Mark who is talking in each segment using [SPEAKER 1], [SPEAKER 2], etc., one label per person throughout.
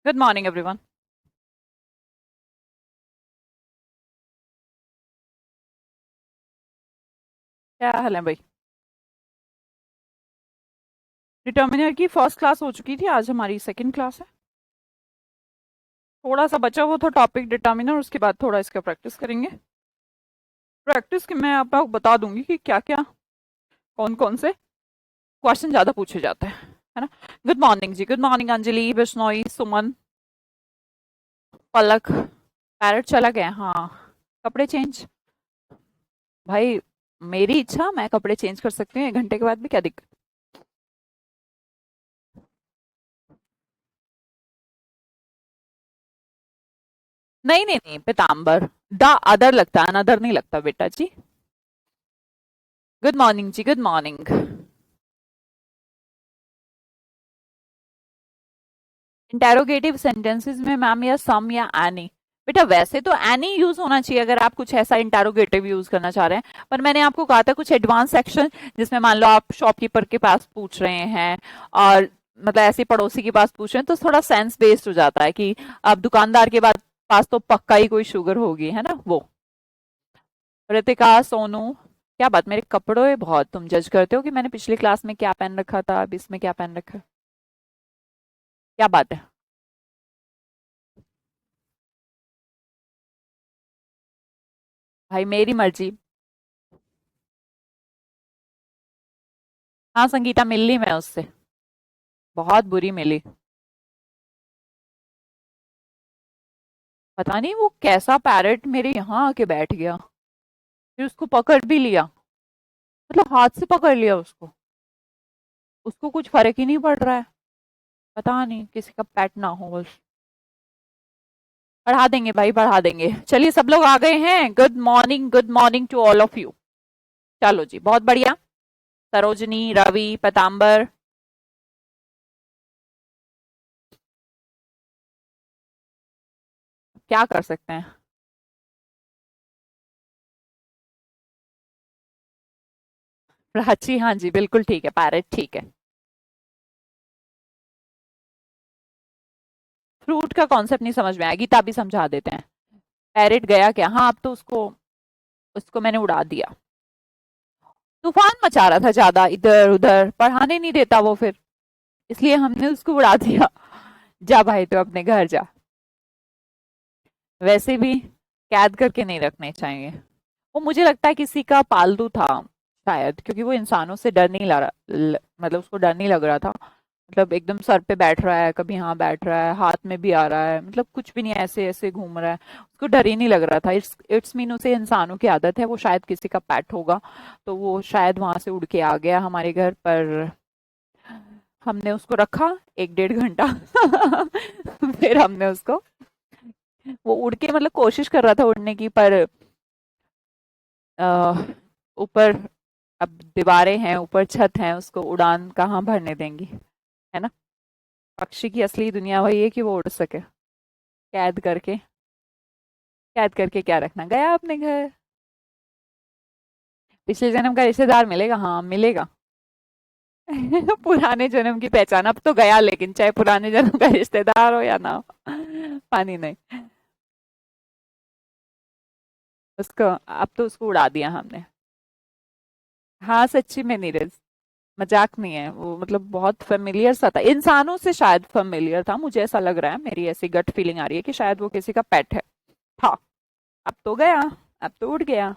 [SPEAKER 1] Good morning, everyone. क्या हाल है भाई? डिटर्मिनर की फर्स्ट क्लास हो चुकी थी, आज हमारी सेकंड क्लास है। थोड़ा सा बचा हुआ था टॉपिक डिटर्मिनर, उसके बाद थोड़ा इसका प्रैक्टिस करेंगे। प्रैक्टिस की मैं आपको बता दूंगी कि क्या क्या कौन कौन से क्वेश्चन ज्यादा पूछे जाते हैं, है ना। गुड मॉर्निंग जी, गुड मॉर्निंग अंजलि, बिश्नोई, सुमन, पलक। पैरट चला गया, हाँ। कपड़े चेंज, भाई मेरी इच्छा, मैं कपड़े चेंज कर सकती हूँ 1 घंटे के बाद भी, क्या दिक्कत। नहीं नहीं नहीं, पीताम्बर। द अदर लगता है, अनदर नहीं लगता बेटा जी। गुड मॉर्निंग जी, गुड मॉर्निंग। इंटेरोगेटिव सेंटेंसेस में मैम या सम या एनी। बेटा वैसे तो एनी यूज होना चाहिए अगर आप कुछ ऐसा इंटेरोगेटिव यूज करना चाह रहे हैं, पर मैंने आपको कहा था कुछ एडवांस सेक्शन, जिसमें मान लो आप शॉपकीपर के पास पूछ रहे हैं, और मतलब ऐसे पड़ोसी के पास पूछ रहे हैं, तो थोड़ा सेंस बेस्ड हो जाता है कि अब दुकानदार के पास तो पक्का ही कोई शुगर होगी, है ना वो। रितिका, सोनू, क्या बात, मेरे कपड़ों में बहुत तुम जज करते हो कि मैंने पिछली क्लास में क्या पहन रखा था, अब इसमें क्या पहन रखा है। क्या बात है। भाई मेरी मर्जी। हाँ संगीता, मिल ली मैं उससे, बहुत बुरी मिली। पता नहीं वो कैसा पैरेट मेरे यहाँ आके बैठ गया, फिर उसको पकड़ भी लिया, मतलब हाथ से पकड़ लिया उसको। उसको कुछ फर्क ही नहीं पड़ रहा है। पता नहीं किसी का पेट ना हो बस। बढ़ा देंगे भाई, बढ़ा देंगे। चलिए सब लोग आ गए हैं। Good morning, good morning to all of you. चलो जी, बहुत बढ़िया। सरोजनी, रवि, पतांबर। क्या कर सकते हैं। प्राची, हाँ जी बिल्कुल ठीक है, पैरेट ठीक है। फ्रूट का कॉन्सेप्ट नहीं समझ में आया, गीता भी समझा देते हैं। पैरेट गया क्या, हाँ अब तो उसको उसको मैंने उड़ा दिया। तूफान मचा रहा था ज्यादा, इधर उधर पढ़ाने नहीं देता वो फिर, इसलिए हमने उसको उड़ा दिया। जा भाई तो अपने घर जा। वैसे भी कैद करके नहीं रखने चाहिए। वो मुझे लगता है किसी का पालतू था शायद, क्योंकि वो इंसानों से डर नहीं लग रहा, मतलब उसको डर नहीं लग रहा था। मतलब एकदम सर पे बैठ रहा है, कभी यहाँ बैठ रहा है, हाथ में भी आ रहा है, मतलब कुछ भी नहीं, ऐसे ऐसे घूम रहा है। उसको डर ही नहीं लग रहा था। इट्स मीन उसे इंसानों की आदत है, वो शायद किसी का पेट होगा। तो वो शायद वहां से उड़ के आ गया हमारे घर पर। हमने उसको रखा 1 डेढ़ घंटा। फिर हमने उसको, वो उड़ के मतलब कोशिश कर रहा था उड़ने की, पर अ, ऊपर अब दीवारें हैं, ऊपर छत है, उसको उड़ान कहाँ भरने देंगी, है ना। पक्षी की असली दुनिया वही है कि वो उड़ सके। कैद करके, कैद करके क्या रखना, गया अपने घर। पिछले जन्म का रिश्तेदार मिलेगा, हाँ मिलेगा। पुराने जन्म की पहचान, अब तो गया, लेकिन चाहे पुराने जन्म का रिश्तेदार हो या ना हो। पानी नहीं। उसको, अब तो उसको उड़ा दिया हमने। हाँ सच्ची में नीरज, मजाक नहीं है वो, मतलब बहुत फेमिलियर सा था, इंसानों से शायद फेमिलियर था, मुझे ऐसा लग रहा है, मेरी ऐसी गट फीलिंग आ रही है कि शायद वो किसी का पेट है था। अब तो गया, अब तो उड़ गया।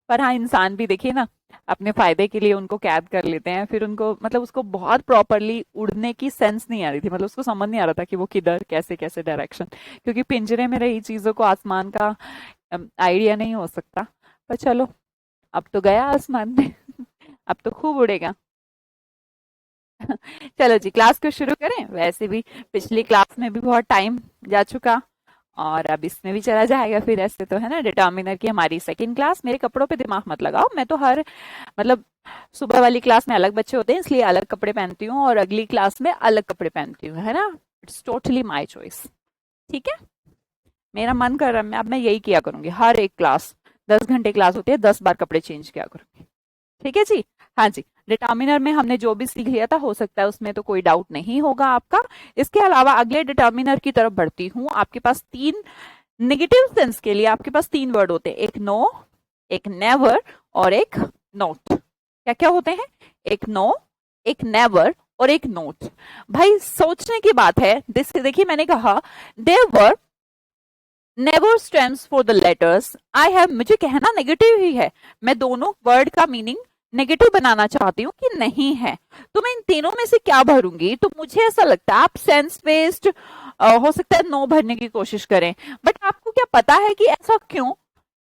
[SPEAKER 1] पर हाँ, इंसान भी देखिए ना, अपने फायदे के लिए उनको कैद कर लेते हैं, फिर उनको मतलब उसको बहुत प्रॉपरली उड़ने की सेंस नहीं आ रही थी, मतलब उसको समझ नहीं आ रहा था कि वो किधर कैसे कैसे डायरेक्शन, क्योंकि पिंजरे में रही चीजों को आसमान का आइडिया नहीं हो सकता। पर चलो, अब तो गया आसमान में। अब तो खूब उड़ेगा। चलो जी, क्लास को शुरू करें। वैसे भी पिछली क्लास में भी बहुत टाइम जा चुका, और अब इसमें भी चला जाएगा फिर, ऐसे तो है ना। डिटर्मिनर की हमारी सेकंड क्लास। मेरे कपड़ों पे दिमाग मत लगाओ, मैं तो हर मतलब सुबह वाली क्लास में अलग बच्चे होते हैं, इसलिए अलग कपड़े पहनती हूँ, और अगली क्लास में अलग कपड़े पहनती हूँ, है ना। It's totally my choice. ठीक है। मेरा मन कर रहा है, मैं अब मैं यही किया करूंगी, हर एक क्लास, 10 घंटे क्लास होती है, 10 बार कपड़े चेंज किया करूंगी। ठीक है जी। हाँ जी। डिटर्मिनर में हमने जो भी सीख लिया था, हो सकता है उसमें तो कोई डाउट नहीं होगा आपका। इसके अलावा अगले डिटर्मिनर की तरफ बढ़ती हूँ। आपके पास तीन नेगेटिव सेंस के लिए आपके पास तीन वर्ड होते हैं, एक नो, एक नेवर और एक नोट। क्या क्या होते हैं? एक नो, एक नेवर और एक नोट। भाई सोचने की बात है। देखिए मैंने कहा there were never stands for the letters I have, मुझे कहना नेगेटिव ही है, मैं दोनों वर्ड का मीनिंग नेगेटिव बनाना चाहती हूँ कि नहीं है, तो मैं इन तीनों में से क्या भरूंगी? तो मुझे ऐसा लगता है आप सेंस बेस्ड हो सकता है नो भरने की कोशिश करें। बट आपको क्या पता है कि ऐसा क्यों?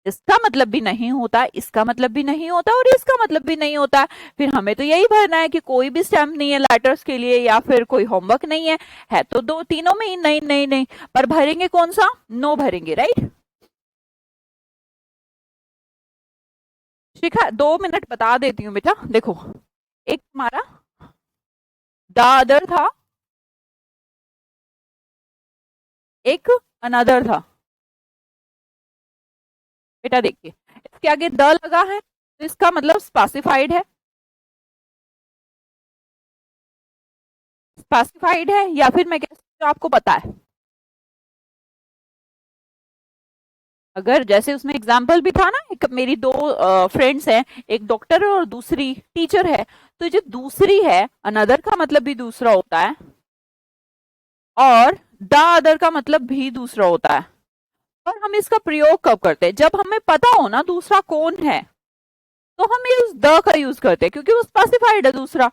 [SPEAKER 1] इसका मतलब भी नहीं होता, इसका मतलब भी नहीं होता और इसका मतलब भी नहीं होता। फिर हमें तो यही भरना है कि कोई भी स्टैम्प नहीं है लेटर्स के लिए या फिर कोई होमवर्क नहीं है तो दो तीनों में ही नहीं नहीं नहीं। पर भरेंगे कौन सा? नो भरेंगे, राइट? शिखा 2 मिनट बता देती हूँ बेटा। देखो, एक हमारा द अदर था, एक अनदर था। बेटा देखिए, इसके आगे द लगा है तो इसका मतलब स्पेसिफाइड है, स्पेसिफाइड है या फिर मैं कह सकती हूँ आपको पता है। अगर जैसे उसमें एग्जाम्पल भी था ना, एक मेरी दो फ्रेंड्स हैं, एक डॉक्टर है और दूसरी टीचर है, तो जो दूसरी है अनदर का मतलब भी दूसरा होता है और द अदर का मतलब भी दूसरा होता है। और हम इसका प्रयोग कब करते हैं? जब हमें पता हो ना दूसरा कौन है, तो हम यूज द का यूज करते हैं क्योंकि वो स्पेसिफाइड है दूसरा।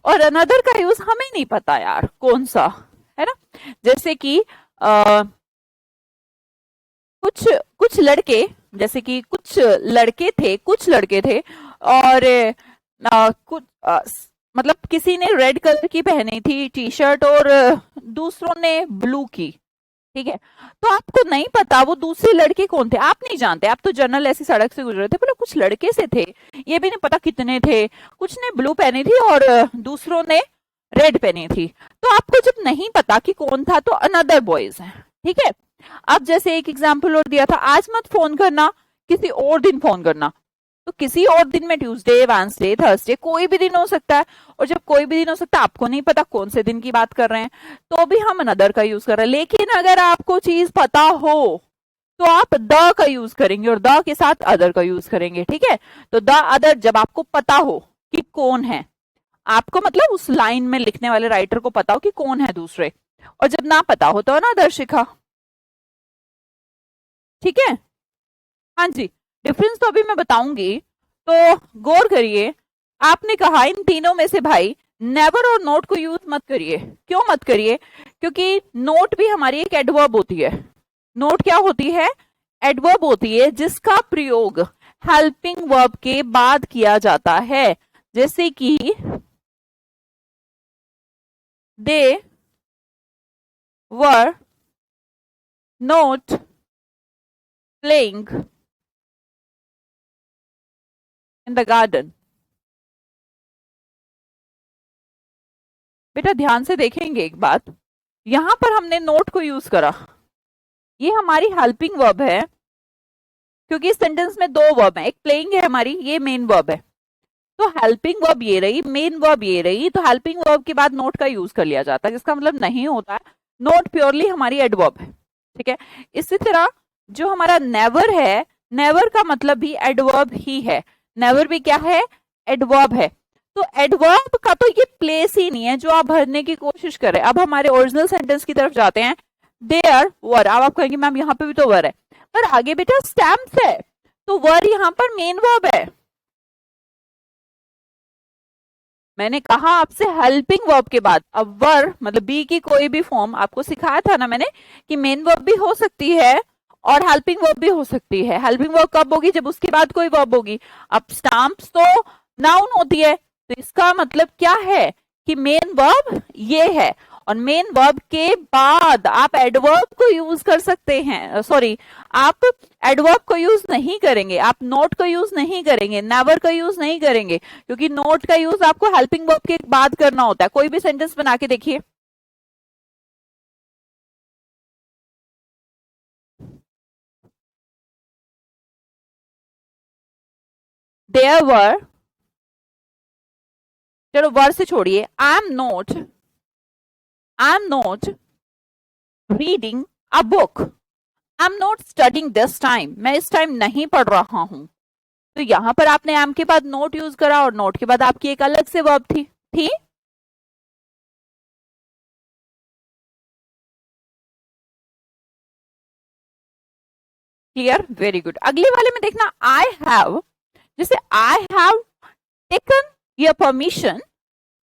[SPEAKER 1] और अनदर का यूज हमें नहीं पता यार कौन सा है ना। जैसे कि कुछ कुछ लड़के, जैसे कि कुछ लड़के थे और कुछ मतलब किसी ने रेड कलर की पहनी थी टी शर्ट और दूसरों ने ब्लू की, ठीक है? तो आपको नहीं पता वो दूसरे लड़के कौन थे, आप नहीं जानते, आप तो जनरल ऐसी सड़क से गुजर रहे थे, बोले कुछ लड़के से थे, ये भी नहीं पता कितने थे, कुछ ने ब्लू पहनी थी और दूसरों ने रेड पहनी थी। तो आपको जब नहीं पता कि कौन था तो अनदर बॉयज है, ठीक है? अब जैसे एक एग्जाम्पल और दिया था, आज मत फोन करना, किसी और दिन फोन करना। तो किसी और दिन में ट्यूसडे, वेडनेसडे, थर्सडे कोई भी दिन हो सकता है। और जब कोई भी दिन हो सकता है, आपको नहीं पता कौन से दिन की बात कर रहे हैं, तो भी हम अनदर का यूज कर रहे हैं। लेकिन अगर आपको चीज पता हो तो आप द का यूज करेंगे और द के साथ अदर का यूज करेंगे, ठीक है? तो द अदर जब आपको पता हो कि कौन है, आपको मतलब उस लाइन में लिखने वाले राइटर को पता हो कि कौन है दूसरे, और जब ना पता हो तो अनदर शिखा, ठीक है? हाँ जी, डिफरेंस तो अभी मैं बताऊंगी, तो गौर करिए। आपने कहा इन तीनों में से भाई नेवर और नोट को यूज मत करिए। क्यों मत करिए? क्योंकि नोट भी हमारी एक एडवर्ब होती है। नोट क्या होती है? एडवर्ब होती है जिसका प्रयोग हेल्पिंग वर्ब के बाद किया जाता है। जैसे कि they were not playing in the garden. बेटा ध्यान से देखेंगे एक बात, यहां पर हमने नोट को यूज करा, ये हमारी हेल्पिंग वर्ब है क्योंकि इस सेंटेंस में दो वर्ब है, एक प्लेइंग है हमारी, ये मेन वर्ब है। तो हेल्पिंग वर्ब ये रही, मेन वर्ब ये रही, तो हेल्पिंग वर्ब के बाद नोट का यूज कर लिया जाता है, जिसका मतलब नहीं होता है। नोट प्योरली हमारी एडवर्ब है, ठीक है? इसी तरह जो हमारा नेवर है, नेवर का मतलब भी एडवर्ब ही है। नेवर भी क्या है? एडवर्ब है। तो एडवर्ब का तो ये प्लेस ही नहीं है जो आप भरने की कोशिश करें। अब हमारे ओरिजिनल सेंटेंस की तरफ जाते हैं। देयर वर, अब आप कहेंगे मैम यहाँ पे भी तो वर है, पर आगे बेटा स्टैम्प्स है, तो वर यहाँ पर मेन वर्ब है। मैंने कहा आपसे हेल्पिंग वर्ब के बाद, अब वर मतलब बी की कोई भी फॉर्म आपको सिखाया था ना मैंने कि मेन वर्ब भी हो सकती है और हेल्पिंग वर्ब भी हो सकती है। हेल्पिंग वर्ब कब होगी? जब उसके बाद कोई वर्ब होगी। अब स्टैम्प्स तो नाउन होती है, तो इसका मतलब क्या है कि मेन वर्ब ये है, और मेन वर्ब के बाद आप एडवर्ब को यूज कर सकते हैं। सॉरी, आप एडवर्ब को यूज नहीं करेंगे, आप नोट को यूज नहीं करेंगे, नेवर का यूज नहीं करेंगे, क्योंकि नोट का यूज आपको हेल्पिंग वर्ब के बाद करना होता है। कोई भी सेंटेंस बना के देखिए। देयर वर चलो वर्ड से छोड़िए, I am note reading a book, I am not studying this time, मैं इस टाइम नहीं पढ़ रहा हूं। तो यहां पर आपने एम के बाद नोट यूज करा और नोट के बाद आपकी एक अलग से वर्ब थी। Clear, very good. अगले वाले में देखना, आई हैव, जैसे I have taken your permission,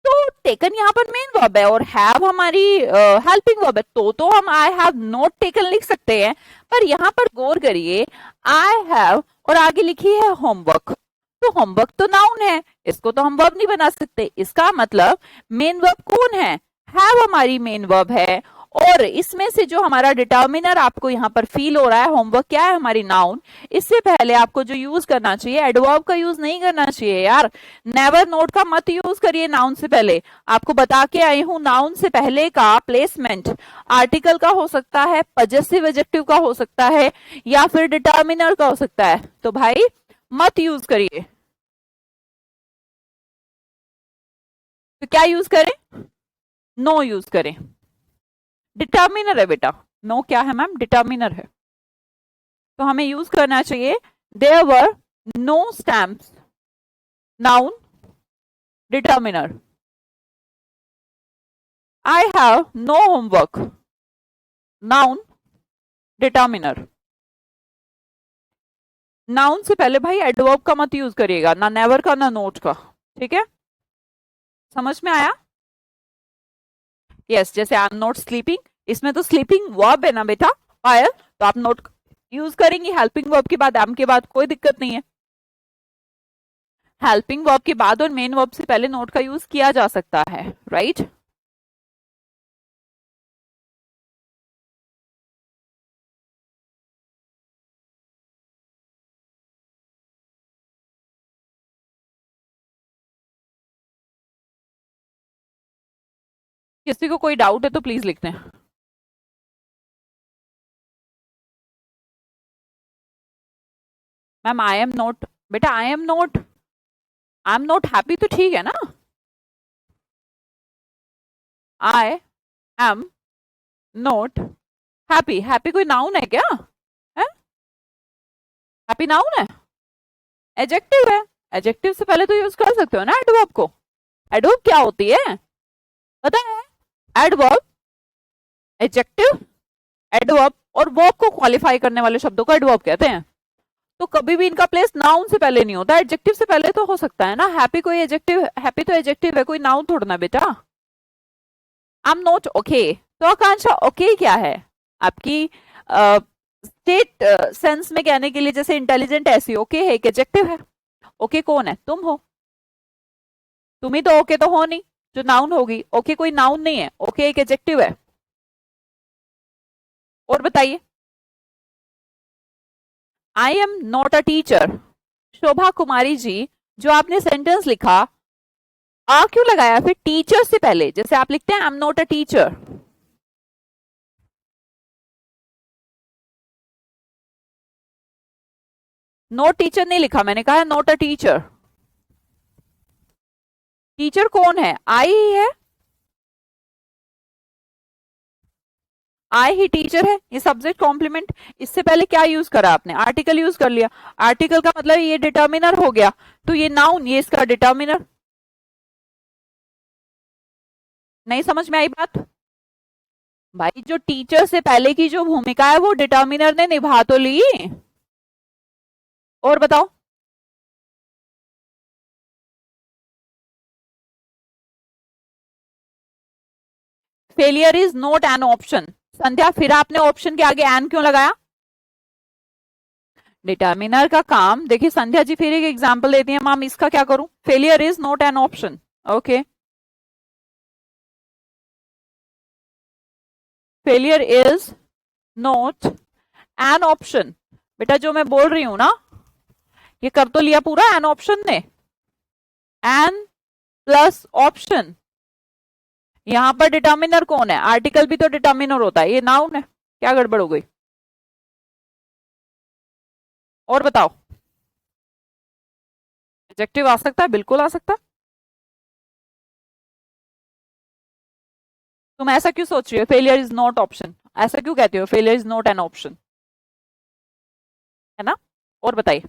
[SPEAKER 1] तो टेकन यहाँ पर मेन वर्ब है और हैव हमारी हेल्पिंग वर्ब है, तो हम आई हैव नॉट टेकन लिख सकते हैं। पर यहाँ पर गौर करिए, आई हैव और आगे लिखी है होमवर्क, तो होमवर्क तो नाउन है, इसको तो हम वर्ब नहीं बना सकते। इसका मतलब मेन वर्ब कौन है, हैव हमारी मेन वर्ब है। और इसमें से जो हमारा डिटर्मिनर आपको यहाँ पर फील हो रहा है, होमवर्क क्या है, हमारी नाउन। इससे पहले आपको जो यूज करना चाहिए, एडवर्ब का यूज नहीं करना चाहिए यार। नेवर नोट का मत यूज करिए नाउन से पहले। आपको बता के आई हूं, नाउन से पहले का प्लेसमेंट आर्टिकल का हो सकता है, पजेसिव एडजेक्टिव का हो सकता है, या फिर डिटर्मिनर का हो सकता है। तो भाई मत यूज करिए। तो क्या यूज करें, नो यूज करें। डिटर्मिनर है बेटा, नो क्या है मैम, डिटर्मिनर है। तो हमें यूज करना चाहिए, there were no stamps, noun determiner. I have no homework, noun determiner. Noun से पहले भाई एडवर्ब का मत यूज करिएगा, ना नेवर का ना नोट का, ठीक है। समझ में आया। यस, जैसे आई एम नॉट स्लीपिंग, इसमें तो स्लीपिंग वर्ब है ना बेटा, पायल, तो आप नोट यूज करेंगे हेल्पिंग वर्ब के बाद, एम के बाद, कोई दिक्कत नहीं है। हेल्पिंग वर्ब के बाद और मेन वर्ब से पहले नोट का यूज किया जा सकता है, राइट। किसी को कोई डाउट है तो प्लीज लिख दें। मैम आई एम नॉट, बेटा आई एम नॉट हैप्पी तो ठीक है ना, आई एम नॉट हैप्पी, हैप्पी कोई नाउन है क्या, है, हैप्पी नाउन है, एडजेक्टिव है। एडजेक्टिव से पहले तो यूज कर सकते हो ना एडवर्ब को। एडवर्ब क्या होती है पता है, एडवर्ब, एडजेक्टिव, एडवर्ब और वर्ब को क्वालिफाई करने वाले शब्दों को एडवर्ब कहते हैं। तो कभी भी इनका प्लेस नाउन से पहले नहीं होता, एडजेक्टिव से पहले तो हो सकता है ना। हैप्पी कोई एडजेक्टिव, हैप्पी तो एडजेक्टिव है, कोई नाउन थोड़ा ना बेटा। आई एम नॉट ओके, तो आकांक्षा ओके क्या है, आपकी स्टेट सेंस में कहने के लिए, जैसे इंटेलिजेंट ऐसी ओके है, एक एडजेक्टिव है। ओके कौन है, तुम हो, तुम ही तो ओके तो हो नहीं जो नाउन होगी। ओके कोई नाउन नहीं है, ओके एक एडजेक्टिव है। और बताइए, I am not a teacher, Shobha Kumari ji, जो आपने सेंटेंस लिखा, आ क्यों लगाया फिर टीचर से पहले, जैसे आप लिखते हैं आई am not a teacher. Note teacher नहीं लिखा, मैंने कहा नॉट अ टीचर। टीचर कौन है, आई ही है, आई ही टीचर है, ये सब्जेक्ट कॉम्प्लीमेंट। इससे पहले क्या यूज करा आपने, आर्टिकल यूज कर लिया। आर्टिकल का मतलब ये डिटर्मिनर हो गया, तो ये नाउन, ये इसका डिटर्मिनर। नहीं समझ में आई बात, भाई जो टीचर से पहले की जो भूमिका है वो डिटर्मिनर ने निभा तो ली। और बताओ, failure is not an option. Sandhya फिर आपने ऑप्शन के आगे एन क्यों लगाया, डिटर्मिनर का काम देखिए। संध्या जी फिर एक एग्जांपल देती है, मैम इसका क्या करूं, failure is not an option, okay. Failure is not an option, बेटा जो मैं बोल रही हूं ना, ये कर तो लिया पूरा एन ऑप्शन ने, एन प्लस ऑप्शन। यहां पर डिटर्मिनर कौन है, आर्टिकल भी तो डिटर्मिनर होता है, ये नाउन है। क्या गड़बड़ हो गई, और बताओ। एडजेक्टिव आ सकता है, बिल्कुल आ सकता है। तुम ऐसा क्यों सोच रही हो फेलियर इज नॉट ऑप्शन? ऐसा क्यों कहते हो failure is not an option? है ना? और बताइए।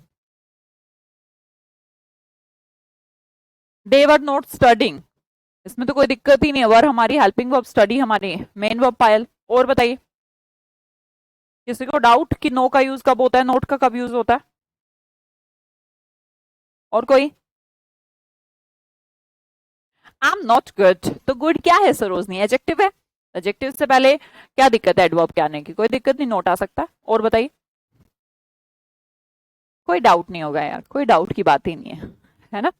[SPEAKER 1] दे वर नॉट स्टडिंग, इसमें तो कोई दिक्कत ही नहीं है, वर हमारी हेल्पिंग वर्ब, स्टडी हमारी मेन वर्ब पायल। और बताइए, किसी को डाउट कि नो का यूज कब होता है, नोट का कब यूज होता है? और कोई? आई एम नॉट गुड, तो गुड क्या है सरोजनी? एडजेक्टिव है। एडजेक्टिव से पहले क्या दिक्कत है एडवर्ब के आने की? कोई दिक्कत नहीं, नोट आ सकता है। और बताइए, कोई डाउट नहीं होगा यार, कोई डाउट की बात ही नहीं है ना?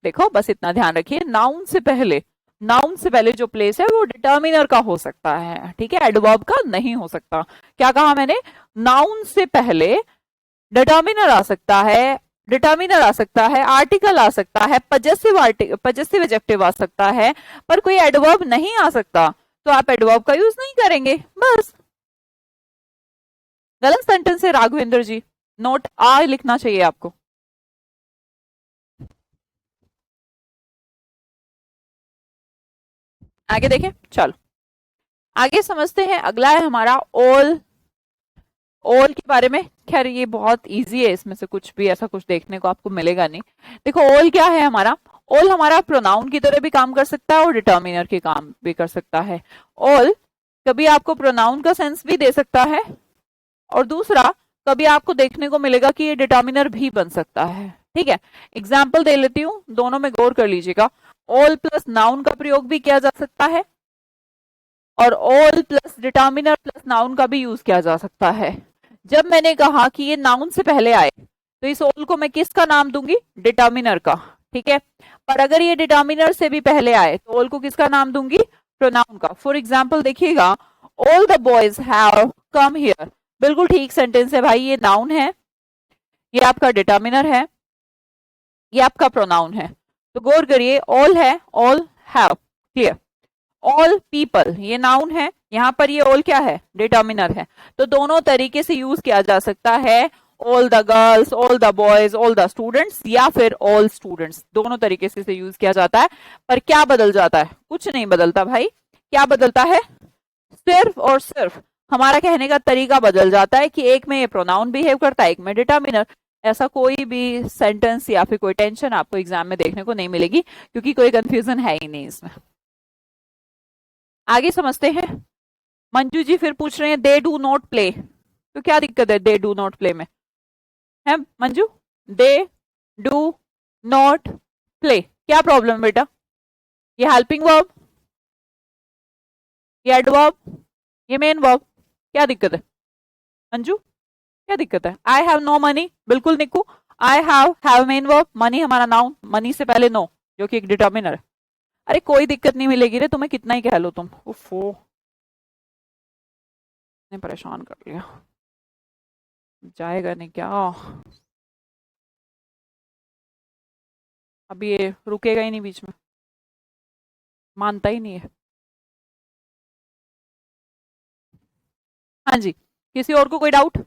[SPEAKER 1] देखो बस इतना ध्यान रखिए, नाउन से पहले जो प्लेस है वो डिटर्मिनर का हो सकता है, ठीक है, एडवर्ब का नहीं हो सकता। क्या कहा मैंने? नाउन से पहले डिटर्मिनर आ सकता है, आर्टिकल आ सकता है, पजेसिव एडजेक्टिव आ सकता है, पर कोई एडवर्ब नहीं आ सकता, तो आप एडवर्ब का यूज नहीं करेंगे, बस। गलत सेंटेंस है राघवेंद्र जी, नोट आ लिखना चाहिए आपको। आगे देखें, चलो आगे समझते हैं। अगला है हमारा ऑल। ऑल के बारे में खैर ये बहुत इजी है, इसमें से कुछ भी ऐसा कुछ देखने को आपको मिलेगा नहीं। देखो ऑल क्या है हमारा? ऑल हमारा प्रोनाउन की तरह भी काम कर सकता है और डिटर्मिनर के काम भी कर सकता है। ऑल कभी आपको प्रोनाउन का सेंस भी दे सकता है, और दूसरा कभी आपको देखने को मिलेगा कि ये डिटर्मिनर भी बन सकता है, ठीक है। एग्जाम्पल दे लेती हूँ, दोनों में गौर कर लीजिएगा। ऑल प्लस नाउन का प्रयोग भी किया जा सकता है, और all plus determiner plus noun का भी यूज किया जा सकता है। जब मैंने कहा कि ये नाउन से पहले आए, तो इस ऑल को मैं किसका नाम दूंगी? डिटर्मिनर का, ठीक है। पर अगर ये डिटर्मिनर से भी पहले आए तो ऑल को किसका नाम दूंगी? प्रोनाउन का। फॉर एग्जाम्पल देखिएगा, all the boys have come here, बिल्कुल ठीक सेंटेंस है भाई, ये नाउन है, ये आपका डिटर्मिनर है, ये आपका प्रोनाउन है। तो गौर करिए, ऑल है, all have, clear. All people ये नाउन है, यहां पर ये ऑल क्या है? डिटर्मिनर है। तो दोनों तरीके से यूज किया जा सकता है, all the girls, all the boys, all the students, या फिर ऑल स्टूडेंट्स, दोनों तरीके से यूज किया जाता है। पर क्या बदल जाता है? कुछ नहीं बदलता भाई। क्या बदलता है? सिर्फ और सिर्फ हमारा कहने का तरीका बदल जाता है कि एक में ये प्रोनाउन बिहेव करता है, एक में डिटर्मिनर। ऐसा कोई भी सेंटेंस या फिर कोई टेंशन आपको एग्जाम में देखने को नहीं मिलेगी, क्योंकि कोई कंफ्यूजन है ही नहीं इसमें। आगे समझते हैं। मंजू जी फिर पूछ रहे हैं दे डू नॉट प्ले, तो क्या दिक्कत है दे डू नॉट प्ले में? है Manju, they do not play, क्या प्रॉब्लम है बेटा? ये हेल्पिंग वर्ब, ये एडवर्ब, ये मेन वर्ब, क्या दिक्कत है मंजू? क्या दिक्कत है? आई हैव नो मनी, बिल्कुल Niku. I have main verb, money हमारा नाउन, मनी से पहले नो जो कि एक डिटर्मिनर है। अरे कोई दिक्कत नहीं मिलेगी रे तुम्हें, कितना ही कह लो तुम, उफो ने परेशान कर लिया, जाएगा नहीं क्या? अभी ये रुकेगा ही नहीं बीच में, मानता ही नहीं है। हाँ जी, किसी और को कोई डाउट?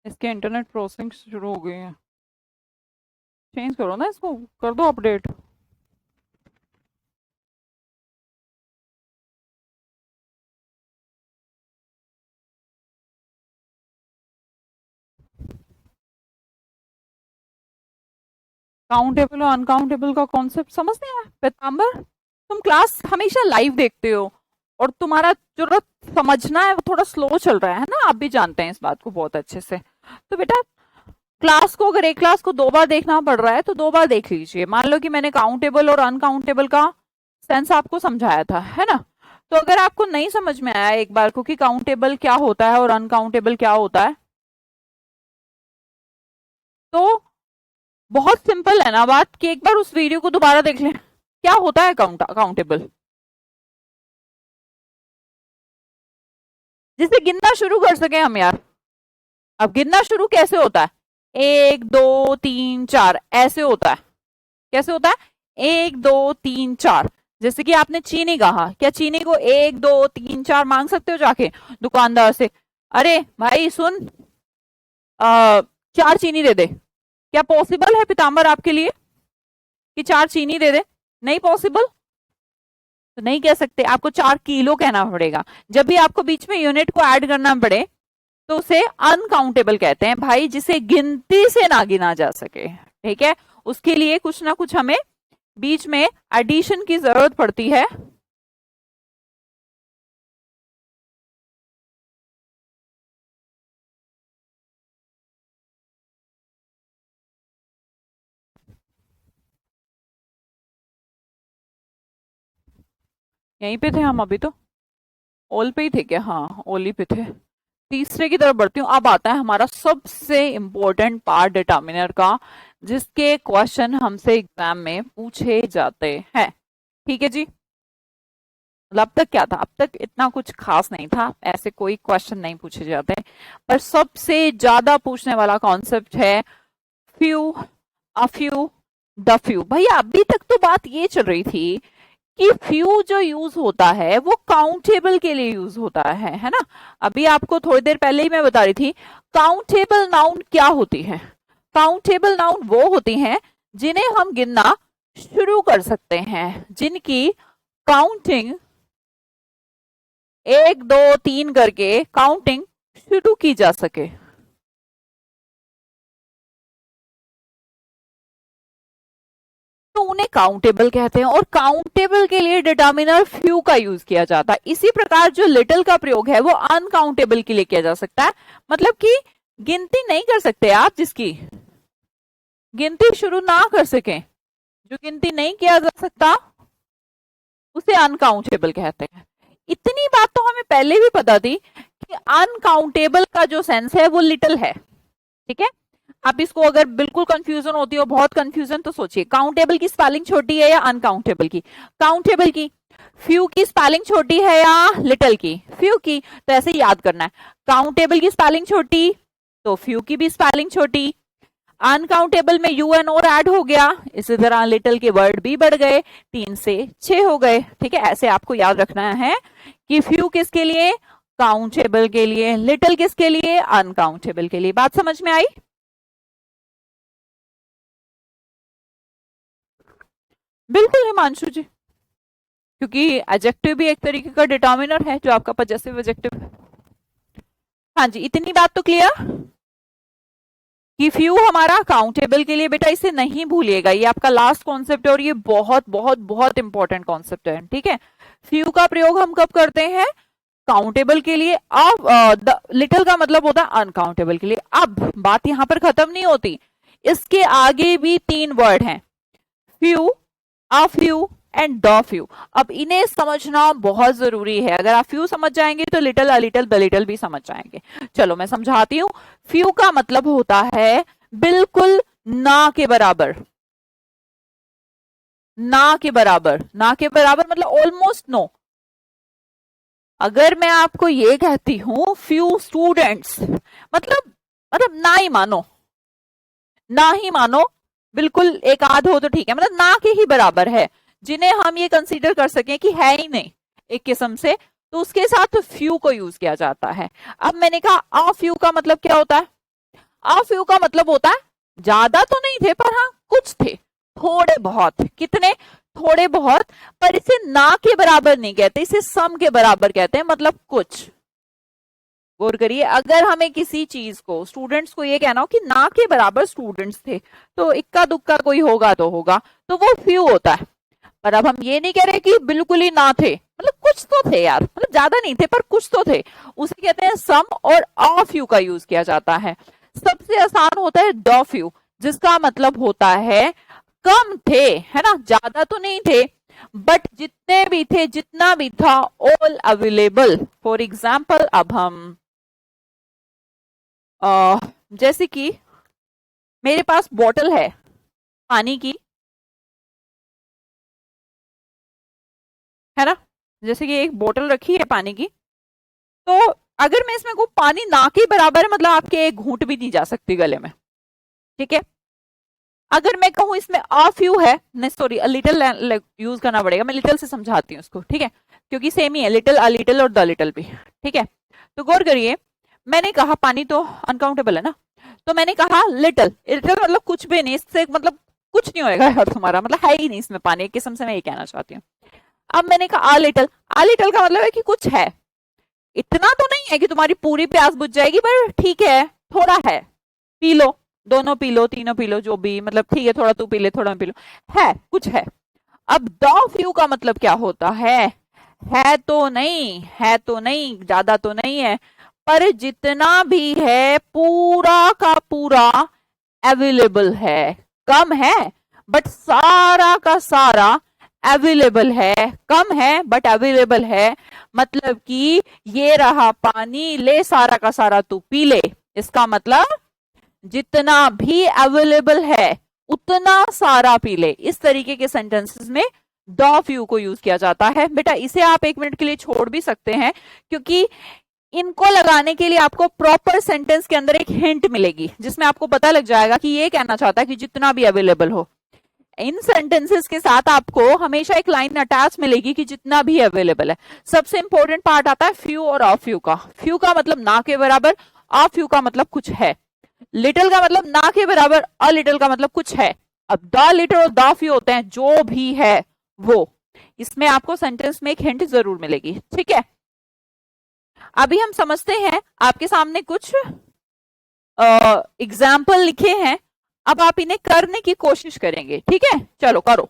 [SPEAKER 1] इसके इंटरनेट प्रोसेसिंग शुरू हो गई है, चेंज करो ना इसको, कर दो अपडेट। काउंटेबल और अनकाउंटेबल का कॉन्सेप्ट समझ नहीं आया पीताम्बर? तुम क्लास हमेशा लाइव देखते हो, और तुम्हारा जो समझना है वो थोड़ा स्लो चल रहा है ना, आप भी जानते हैं इस बात को बहुत अच्छे से। तो बेटा क्लास को, अगर एक क्लास को 2 बार देखना पड़ रहा है तो 2 बार देख लीजिए। मान लो कि मैंने काउंटेबल और अनकाउंटेबल का सेंस आपको समझाया था, है ना? तो अगर आपको नहीं समझ में आया एक बार को कि काउंटेबल क्या होता है और अनकाउंटेबल क्या होता है, तो बहुत सिंपल है ना बात कि एक बार उस वीडियो को दोबारा देख लें, क्या होता है काउंटेबल, जिससे गिनना शुरू कर सके हम यार। अब गिनना शुरू कैसे होता है, 1 2 3 4 ऐसे होता है। कैसे होता है, 1 2 3 4। जैसे कि आपने चीनी कहा, क्या चीनी को 1 2 3 4 मांग सकते हो जाके दुकानदार से, अरे भाई सुन, 4 चीनी दे दे। क्या पॉसिबल है पीताम्बर आपके लिए कि 4 चीनी दे दे? नहीं पॉसिबल, तो नहीं कह सकते, आपको 4 किलो कहना पड़ेगा। जब भी आपको बीच में यूनिट को ऐड करना पड़े तो उसे अनकाउंटेबल कहते हैं भाई, जिसे गिनती से ना गिना जा सके। ठीक है, उसके लिए कुछ ना कुछ हमें बीच में एडिशन की जरूरत पड़ती है। यहीं पे थे हम अभी तो, ओल पे ही थे क्या? हाँ ओली पे थे। तीसरे की तरफ बढ़ती हूँ। अब आता है हमारा सबसे इंपॉर्टेंट पार्ट डिटर्मिनर का, जिसके क्वेश्चन हमसे एग्जाम में पूछे जाते हैं। ठीक है जी, मतलब अब तक क्या था, अब तक इतना कुछ खास नहीं था, ऐसे कोई क्वेश्चन नहीं पूछे जाते, पर सबसे ज्यादा पूछने वाला कॉन्सेप्ट है few, a few, the few. भैया अभी तक तो बात ये चल रही थी कि फ्यू जो यूज होता है वो काउंटेबल के लिए यूज होता है ना। अभी आपको थोड़ी देर पहले ही मैं बता रही थी काउंटेबल नाउन क्या होती है। काउंटेबल नाउन वो होती हैं जिन्हें हम गिनना शुरू कर सकते हैं, जिनकी काउंटिंग 1 2 3 करके काउंटिंग शुरू की जा सके। तो उन्हें काउंटेबल कहते हैं, और काउंटेबल के लिए डिटर्मिनर फ्यू का यूज किया जाता है। इसी प्रकार जो लिटिल का प्रयोग है वो अनकाउंटेबल के लिए किया जा सकता है, मतलब कि गिनती नहीं कर सकते आप, जिसकी गिनती शुरू ना कर सके, जो गिनती नहीं किया जा सकता उसे अनकाउंटेबल कहते हैं। इतनी बात तो हमें पहले भी पता थी कि अनकाउंटेबल का जो सेंस है वो लिटिल है। ठीक है, आप इसको अगर बिल्कुल कंफ्यूजन होती हो, बहुत कंफ्यूजन, तो सोचिए काउंटेबल की स्पेलिंग छोटी है या अनकाउंटेबल की? काउंटेबल की। फ्यू की स्पेलिंग छोटी है या लिटिल की? फ्यू की। तो ऐसे याद करना है, काउंटेबल की स्पेलिंग छोटी तो फ्यू की भी स्पेलिंग छोटी। अनकाउंटेबल में यू एन और ऐड हो गया, इसी तरह लिटिल के वर्ड भी बढ़ गए, 3 से 6 हो गए। ठीक है, ऐसे आपको याद रखना है कि फ्यू किसके लिए? काउंटेबल के लिए। लिटिल किसके लिए? अनकाउंटेबल के लिए। बात समझ में आई? बिल्कुल हिमांशु जी, क्योंकि एडजेक्टिव भी एक तरीके का डिटर्मिनर है, जो आपका पजेसिव एडजेक्टिव है। हाँ जी, इतनी बात तो क्लियर कि फ्यू हमारा काउंटेबल के लिए। बेटा इसे नहीं भूलिएगा, ये आपका लास्ट कॉन्सेप्ट है और ये बहुत बहुत बहुत इंपॉर्टेंट कॉन्सेप्ट है। ठीक है, फ्यू का प्रयोग हम कब करते हैं? काउंटेबल के लिए। अब लिटिल का मतलब होता है अनकाउंटेबल के लिए। अब बात यहां पर खत्म नहीं होती, इसके आगे भी 3 वर्ड हैं, few, a few and the few. अब इन्हें समझना बहुत जरूरी है, अगर आप फ्यू समझ जाएंगे तो little, a little, the little भी समझ जाएंगे। चलो मैं समझाती हूँ। फ्यू का मतलब होता है बिल्कुल ना के बराबर। ना के बराबर, ना के बराबर मतलब ऑलमोस्ट नो। अगर मैं आपको ये कहती हूं फ्यू स्टूडेंट्स, मतलब ना ही मानो, ना ही मानो, बिल्कुल एक आध हो तो ठीक है, मतलब ना के ही बराबर है, जिन्हें हम ये कंसीडर कर सकें कि है ही नहीं एक किस्म से, तो उसके साथ फ्यू को यूज किया जाता है। अब मैंने कहा आ फ्यू का मतलब क्या होता है? आ फ्यू का मतलब होता है ज्यादा तो नहीं थे, पर हाँ कुछ थे, थोड़े बहुत। कितने? थोड़े बहुत। पर इसे ना के बराबर नहीं कहते, इसे सम के बराबर कहते हैं, मतलब कुछ। गौर करिए, अगर हमें किसी चीज को, स्टूडेंट्स को ये कहना हो कि ना के बराबर स्टूडेंट्स थे, तो इक्का दुक्का कोई होगा तो होगा, तो वो फ्यू होता है। पर अब हम ये नहीं कह रहे कि बिल्कुल ही ना थे, मतलब कुछ तो थे यार, मतलब ज्यादा नहीं थे पर कुछ तो थे, उसे कहते हैं सम, और अ फ्यू का यूज किया जाता है। सबसे आसान होता है द फ्यू, जिसका मतलब होता है कम थे, है ना, ज्यादा तो नहीं थे, बट जितने भी थे, जितना भी था, ऑल अवेलेबल। फॉर एग्जाम्पल, अब हम जैसे कि मेरे पास बॉटल है पानी की, है ना, जैसे कि एक बोतल रखी है पानी की, तो अगर मैं इसमें को पानी ना के बराबर है, मतलब आपके एक घूंट भी नहीं जा सकती गले में, ठीक है। अगर मैं कहूं इसमें आ फ्यू है, नहीं सॉरी लिटिल यूज करना पड़ेगा, मैं लिटिल से समझाती हूँ उसको, ठीक है, क्योंकि सेम ही है लिटिल, अ लिटिल और द लिटिल भी, ठीक है। तो गौर करिए, मैंने कहा पानी तो अनकाउंटेबल है ना, तो मैंने कहा लिटिल, लिटिल मतलब कुछ भी नहीं, इससे मतलब कुछ नहीं होएगा यार तुम्हारा, मतलब है ही नहीं इसमें पानी, एक किस्म से मैं ये कहना चाहती हूँ। अब मैंने कहा आ लिटिल का मतलब है कि कुछ है, इतना तो नहीं है कि तुम्हारी पूरी प्यास बुझ जाएगी, पर ठीक है, थोड़ा है, पी लो, दोनों पी लो, तीनों पी लो, जो भी, मतलब ठीक है, थोड़ा तू पी ले, थोड़ा मैं पी लो, है कुछ है। अब द फ्यू का मतलब क्या होता है तो नहीं, है तो नहीं, ज्यादा तो नहीं है, पर जितना भी है पूरा का पूरा अवेलेबल है, कम है बट सारा का सारा अवेलेबल है, कम है बट अवेलेबल है, मतलब कि ये रहा पानी, ले सारा का सारा तू पी ले, इसका मतलब जितना भी अवेलेबल है उतना सारा पी ले। इस तरीके के सेंटेंसेस में द फ्यू को यूज किया जाता है। बेटा इसे आप एक मिनट के लिए छोड़ भी सकते हैं, क्योंकि इनको लगाने के लिए आपको प्रॉपर सेंटेंस के अंदर एक हिंट मिलेगी, जिसमें आपको पता लग जाएगा कि ये कहना चाहता है कि जितना भी अवेलेबल हो। इन सेंटेंसेस के साथ आपको हमेशा एक लाइन अटैच मिलेगी कि जितना भी अवेलेबल है। सबसे इंपॉर्टेंट पार्ट आता है फ्यू और अ फ्यू का। फ्यू का मतलब ना के बराबर, अ फ्यू का मतलब कुछ है, लिटिल का मतलब ना के बराबर, अ लिटिल का मतलब कुछ है। अब द लिटिल और द फ्यू होते हैं जो भी है वो, इसमें आपको सेंटेंस में एक हिंट जरूर मिलेगी, ठीक है। अभी हम समझते हैं, आपके सामने कुछ एग्जाम्पल लिखे हैं, अब आप इन्हें करने की कोशिश करेंगे, ठीक है, चलो करो।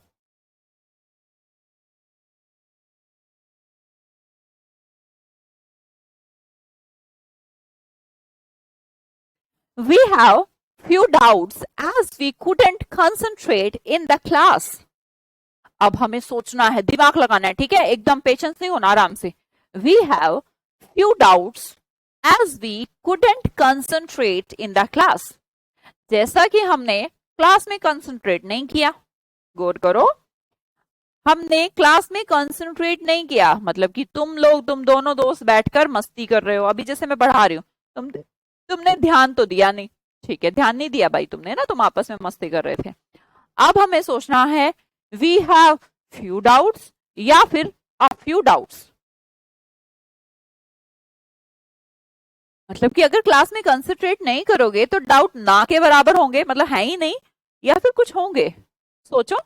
[SPEAKER 1] We have few doubts as we couldn't concentrate in the class. अब हमें सोचना है, दिमाग लगाना है, ठीक है, एकदम पेशेंस नहीं होना, आराम से। We have few doubts as we couldn't concentrate in the class. जैसा कि हमने क्लास में कंसंट्रेट नहीं किया, गौर करो, हमने क्लास में कंसंट्रेट नहीं किया, मतलब कि तुम दोनों दोस्त बैठकर मस्ती कर रहे हो, अभी जैसे मैं पढ़ा रही हूँ, तुमने ध्यान तो दिया नहीं, ठीक है, ध्यान नहीं दिया भाई तुमने ना, तुम आपस में मस्ती कर रहे थे। अब हमें सोचना है वी हैव फ्यू डाउट्स या फिर अ फ्यू डाउट्स, मतलब कि अगर क्लास में कंसंट्रेट नहीं करोगे तो डाउट ना के बराबर होंगे, मतलब है ही नहीं, या फिर कुछ होंगे, सोचो।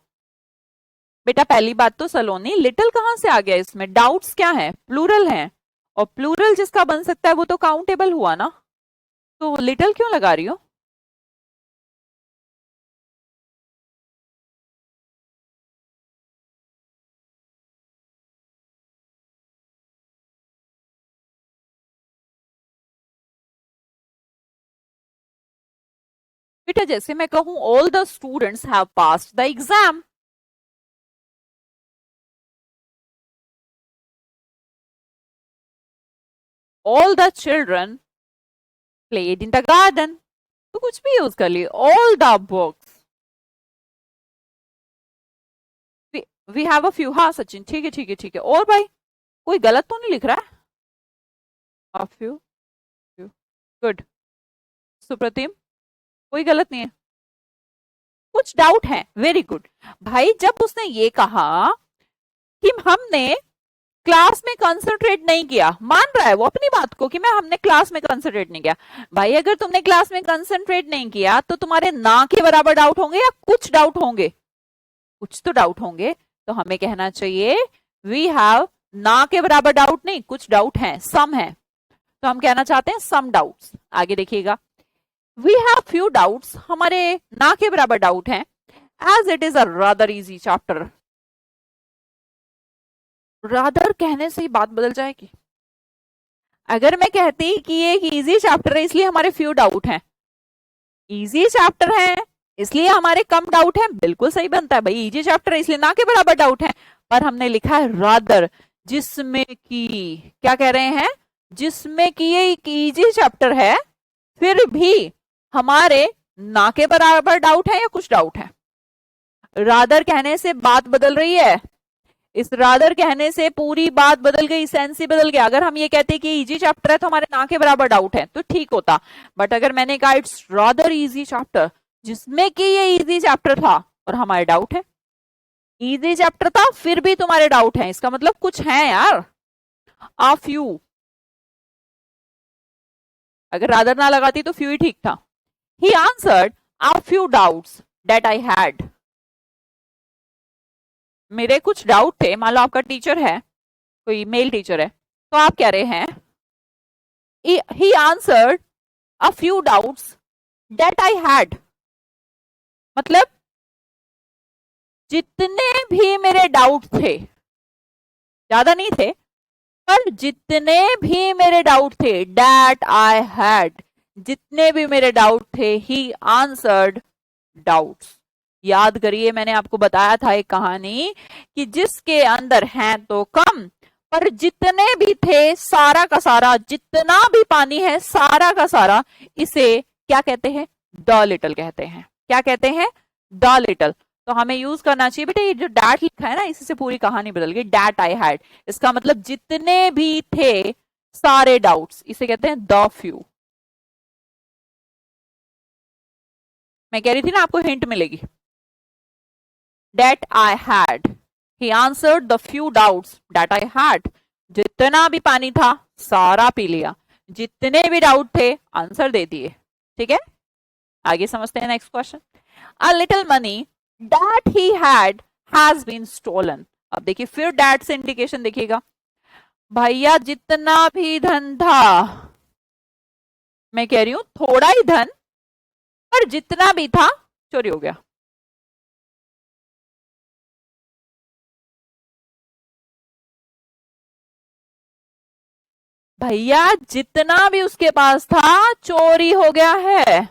[SPEAKER 1] बेटा पहली बात तो सलोनी, लिटिल कहां से आ गया इसमें, डाउट्स क्या है, प्लूरल है, और प्लूरल जिसका बन सकता है वो तो काउंटेबल हुआ ना, तो लिटिल क्यों लगा रही हो। बेटा जैसे मैं कहूं all the students have passed the exam, all the children played in the garden, तो कुछ भी यूज कर लिए, all the books, we have a few, हाँ सचिन ठीक है ठीक है ठीक है, और भाई कोई गलत तो नहीं लिख रहा है, अ फ्यू, गुड, सुप्रतिम कोई गलत नहीं है, कुछ डाउट है, वेरी गुड। भाई जब उसने ये कहा कि हमने क्लास में कंसंट्रेट नहीं किया, मान रहा है वो अपनी बात को कि मैं हमने क्लास में कंसंट्रेट नहीं किया, भाई अगर तुमने क्लास में कंसंट्रेट नहीं किया तो तुम्हारे ना के बराबर डाउट होंगे या कुछ डाउट होंगे, कुछ तो डाउट होंगे, तो हमें कहना चाहिए वी हैव ना के बराबर डाउट नहीं, कुछ डाउट है, सम है, तो हम कहना चाहते हैं सम डाउट्स। आगे देखिएगा, वी हैव फ्यू डाउट्स, हमारे ना के बराबर डाउट हैं, as it is a rather easy chapter, rather कहने से ही बात बदल जाएगी। अगर मैं कहती कि ये एक इजी चैप्टर है इसलिए हमारे फ्यू डाउट हैं, इजी चैप्टर है इसलिए हमारे कम डाउट हैं, बिल्कुल सही बनता है भाई, इजी चैप्टर है इसलिए ना के बराबर डाउट है, पर हमने लिखा है रादर, जिसमें कि क्या कह रहे हैं, जिसमें कि ये एक इजी चैप्टर है फिर भी हमारे ना के बराबर डाउट है या कुछ डाउट है? रादर कहने से बात बदल रही है, इस रादर कहने से पूरी बात बदल गई, सेंस ही बदल गया। अगर हम ये कहते कि इजी चैप्टर है तो हमारे ना के बराबर डाउट है तो ठीक होता, बट अगर मैंने कहा इट्स रादर इजी चैप्टर, जिसमें कि ये इजी चैप्टर था और हमारे डाउट है, इजी चैप्टर था फिर भी तुम्हारे डाउट है, इसका मतलब कुछ है यार। आ फ्यू, अगर रादर ना लगाती तो फ्यू ही ठीक था। He answered uh few doubts that I had, मेरे कुछ डाउट थे। मान लो आपका टीचर है, कोई मेल टीचर है, तो आप कह रहे हैं he answered a few doubts that I had, मतलब जितने भी मेरे डाउट थे, ज्यादा नहीं थे, पर जितने भी मेरे डाउट थे, that I had, जितने भी मेरे डाउट थे, he answered doubts। याद करिए मैंने आपको बताया था एक कहानी कि जिसके अंदर हैं तो कम, पर जितने भी थे सारा का सारा, जितना भी पानी है सारा का सारा, इसे क्या कहते हैं? द लिटल कहते हैं। क्या कहते हैं? The little. तो हमें यूज करना चाहिए बेटा, ये जो डैट लिखा है ना, इसी से पूरी कहानी बदल गई। डैट आई हैड, इसका मतलब जितने भी थे सारे डाउट्स, इसे कहते हैं द फ्यू। मैं कह रही थी ना आपको हिंट मिलेगी। That I had, he answered the few doubts that I had, जितना भी पानी था सारा पी लिया, जितने भी डाउट थे आंसर दे दिए। ठीक है, आगे समझते हैं next question. A little money that he had has been stolen। अब देखिए फिर डैट से इंडिकेशन देखिएगा, भैया जितना भी धन था, मैं कह रही हूं थोड़ा ही धन, पर जितना भी था चोरी हो गया। भैया जितना भी उसके पास था चोरी हो गया है।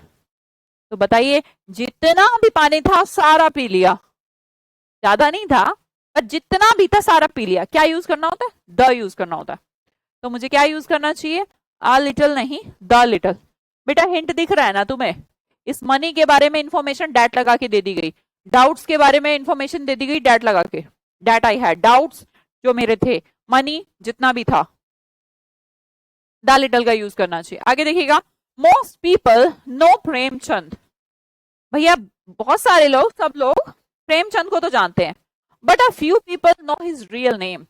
[SPEAKER 1] तो बताइए, जितना भी पानी था सारा पी लिया, ज्यादा नहीं था, पर जितना भी था सारा पी लिया। क्या यूज करना होता है? द यूज करना होता है। तो मुझे क्या यूज करना चाहिए? आ लिटल नहीं, द लिटल। बेटा हिंट दिख रहा है ना तुम्हें? इस मनी के बारे में इंफॉर्मेशन डैट लगा के दे दी गई, डाउट्स के बारे में इंफॉर्मेशन दे दी गई डैट लगा के। डैट आई हैड, डाउट्स जो मेरे थे, मनी जितना भी था, द लिटल का यूज करना चाहिए। आगे देखिएगा, मोस्ट पीपल नो प्रेमचंद। भैया बहुत सारे लोग, सब लोग प्रेमचंद को तो जानते हैं, but a few people know his real name.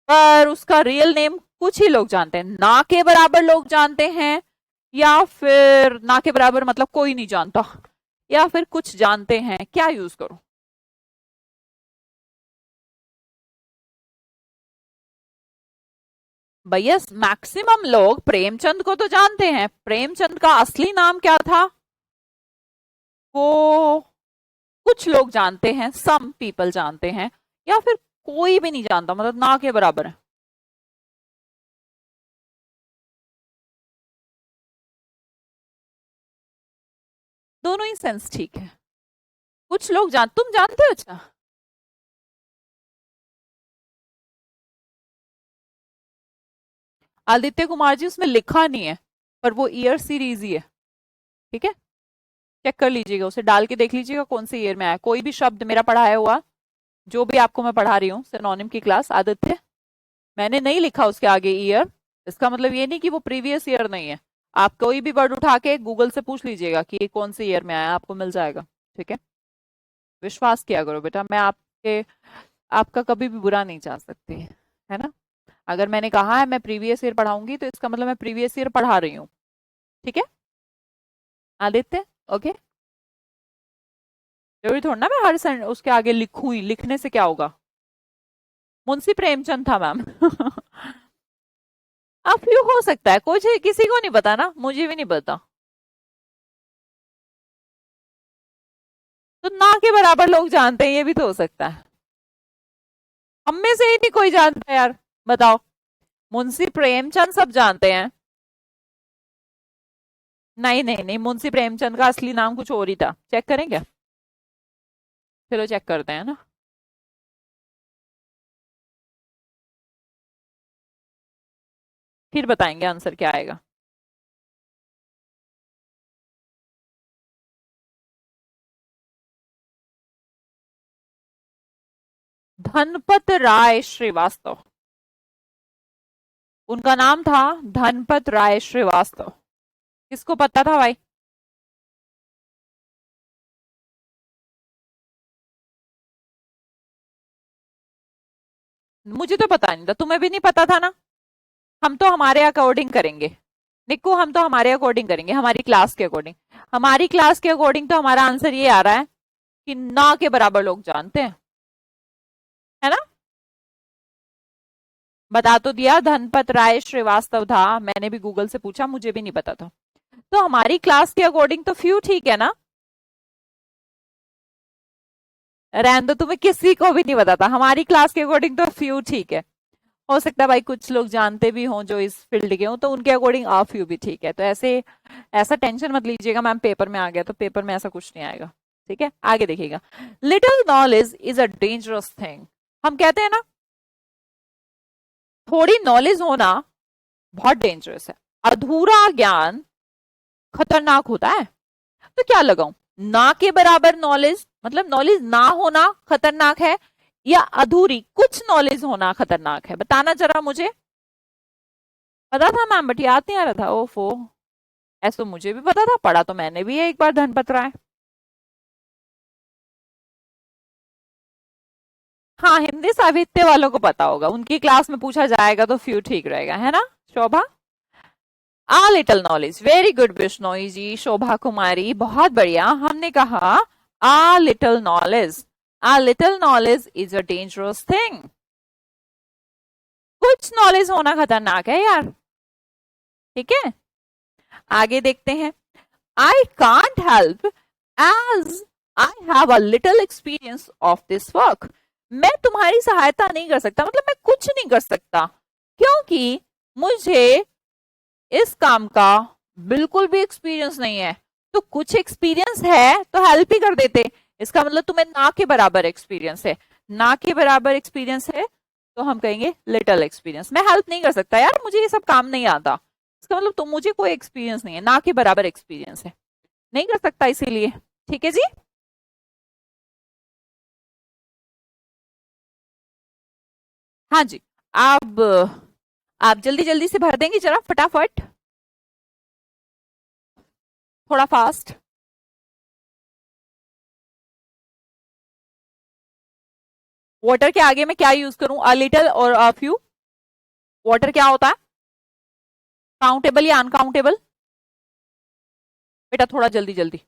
[SPEAKER 1] पर उसका रियल नेम कुछ ही लोग जानते हैं। ना के बराबर लोग जानते हैं, या फिर ना के बराबर मतलब कोई नहीं जानता, या फिर कुछ जानते हैं। क्या यूज करो? भैया मैक्सिमम लोग प्रेमचंद को तो जानते हैं, प्रेमचंद का असली नाम क्या था वो कुछ लोग जानते हैं, सम पीपल जानते हैं, या फिर कोई भी नहीं जानता, मतलब ना के बराबर है। दोनों ही सेंस ठीक है। कुछ लोग तुम जानते हो? अच्छा, आदित्य कुमार जी उसमें लिखा नहीं है, पर वो ईयर सीरीज ही है। ठीक है, चेक कर लीजिएगा, उसे डाल के देख लीजिएगा कौन से ईयर में आया। कोई भी शब्द मेरा पढ़ाया हुआ, जो भी आपको मैं पढ़ा रही हूँ सिनोनिम की क्लास, आदित्य, मैंने नहीं लिखा उसके आगे ईयर, इसका मतलब ये नहीं कि वो प्रीवियस ईयर नहीं है। आप कोई भी वर्ड उठा के गूगल से पूछ लीजिएगा कि ये कौन से ईयर में आया, आपको मिल जाएगा। ठीक है, विश्वास किया करो बेटा, मैं आपके आपका कभी भी बुरा नहीं चाह सकती, है ना? अगर मैंने कहा है मैं प्रीवियस ईयर पढ़ाऊंगी तो इसका मतलब मैं प्रीवियस ईयर पढ़ा रही हूँ। ठीक है आदित्य, ओके। जरूरी थोड़ा ना मैं हर उसके आगे लिखूं ही, लिखने से क्या होगा? मुंशी प्रेमचंद था मैम। अब यू हो सकता है, कुछ किसी को नहीं पता ना, मुझे भी नहीं पता। तो ना के बराबर लोग जानते हैं, ये भी तो हो सकता है। हम में से ही नहीं कोई जानता यार, बताओ। मुंशी प्रेमचंद सब जानते हैं। नहीं नहीं नहीं, मुंशी प्रेमचंद का असली नाम कुछ और ही था। चेक करें क्या? चलो चेक करते हैं ना। फिर बताएंगे आंसर क्या आएगा। धनपत राय श्रीवास्तव, उनका नाम था धनपत राय श्रीवास्तव। किसको पता था भाई? मुझे तो पता नहीं था, तुम्हें भी नहीं पता था ना। हम तो हमारे अकॉर्डिंग करेंगे निक्कू, हम तो हमारे अकॉर्डिंग करेंगे, हमारी क्लास के अकॉर्डिंग। हमारी क्लास के अकॉर्डिंग तो हमारा आंसर ये आ रहा है कि ना के बराबर लोग जानते हैं, है ना। बता तो दिया, धनपत राय श्रीवास्तव था, मैंने भी गूगल से पूछा, मुझे भी नहीं पता था। तो हमारी क्लास के अकॉर्डिंग तो फ्यू ठीक है ना। रहने दो, तुम्हें किसी को भी नहीं पता था, हमारी क्लास के अकॉर्डिंग तो फ्यू ठीक है। हो सकता है भाई कुछ लोग जानते भी हों जो इस फील्ड के हों, तो उनके अकॉर्डिंग आ फ्यू भी ठीक है। तो ऐसे ऐसा टेंशन मत लीजिएगा मैम, पेपर में आ गया तो पेपर में ऐसा कुछ नहीं आएगा। ठीक है, आगे देखिएगा। Little knowledge is a dangerous thing. हम कहते हैं ना, थोड़ी नॉलेज होना बहुत डेंजरस है। अधूरा ज्ञान खतरनाक होता है। तो क्या लगाऊं? ना के बराबर नॉलेज, मतलब नॉलेज ना होना खतरनाक है, या अधूरी कुछ नॉलेज होना खतरनाक है? बताना जरा मुझे। पता था मैम, बट याद नहीं आ रहा था। ओफो, ऐसा तो मुझे भी पता था, पढ़ा तो मैंने भी है एक बार धनपत राय। हाँ, हिंदी साहित्य वालों को पता होगा, उनकी क्लास में पूछा जाएगा तो फ्यू ठीक रहेगा, है ना शोभा। आ little knowledge, very good Bishnoi जी, शोभा कुमारी, बहुत बढ़िया। हमने कहा आ little knowledge, uh little knowledge is a dangerous thing. कुछ नॉलेज होना खतरनाक है यार। ठीक है, आगे देखते हैं। I can't help as I have a little experience of this work. मैं तुम्हारी सहायता नहीं कर सकता, मतलब मैं कुछ नहीं कर सकता, क्योंकि मुझे इस काम का बिल्कुल भी एक्सपीरियंस नहीं है। तो कुछ एक्सपीरियंस है तो हेल्प ही कर देते। इसका मतलब तुम्हें ना के बराबर एक्सपीरियंस है, ना के बराबर एक्सपीरियंस है तो हम कहेंगे लिटिल एक्सपीरियंस। मैं हेल्प नहीं कर सकता यार, मुझे ये सब काम नहीं आता, इसका मतलब तुम, मुझे कोई एक्सपीरियंस नहीं है, ना के बराबर एक्सपीरियंस है, नहीं कर सकता इसीलिए। ठीक है जी। हाँ जी। अब आप जल्दी जल्दी से भर देंगे जरा फटाफट, थोड़ा फास्ट। वाटर के आगे मैं क्या यूज करूं? अ लिटिल और अ फ्यू? वाटर क्या होता है? काउंटेबल या अनकाउंटेबल? बेटा थोड़ा जल्दी जल्दी।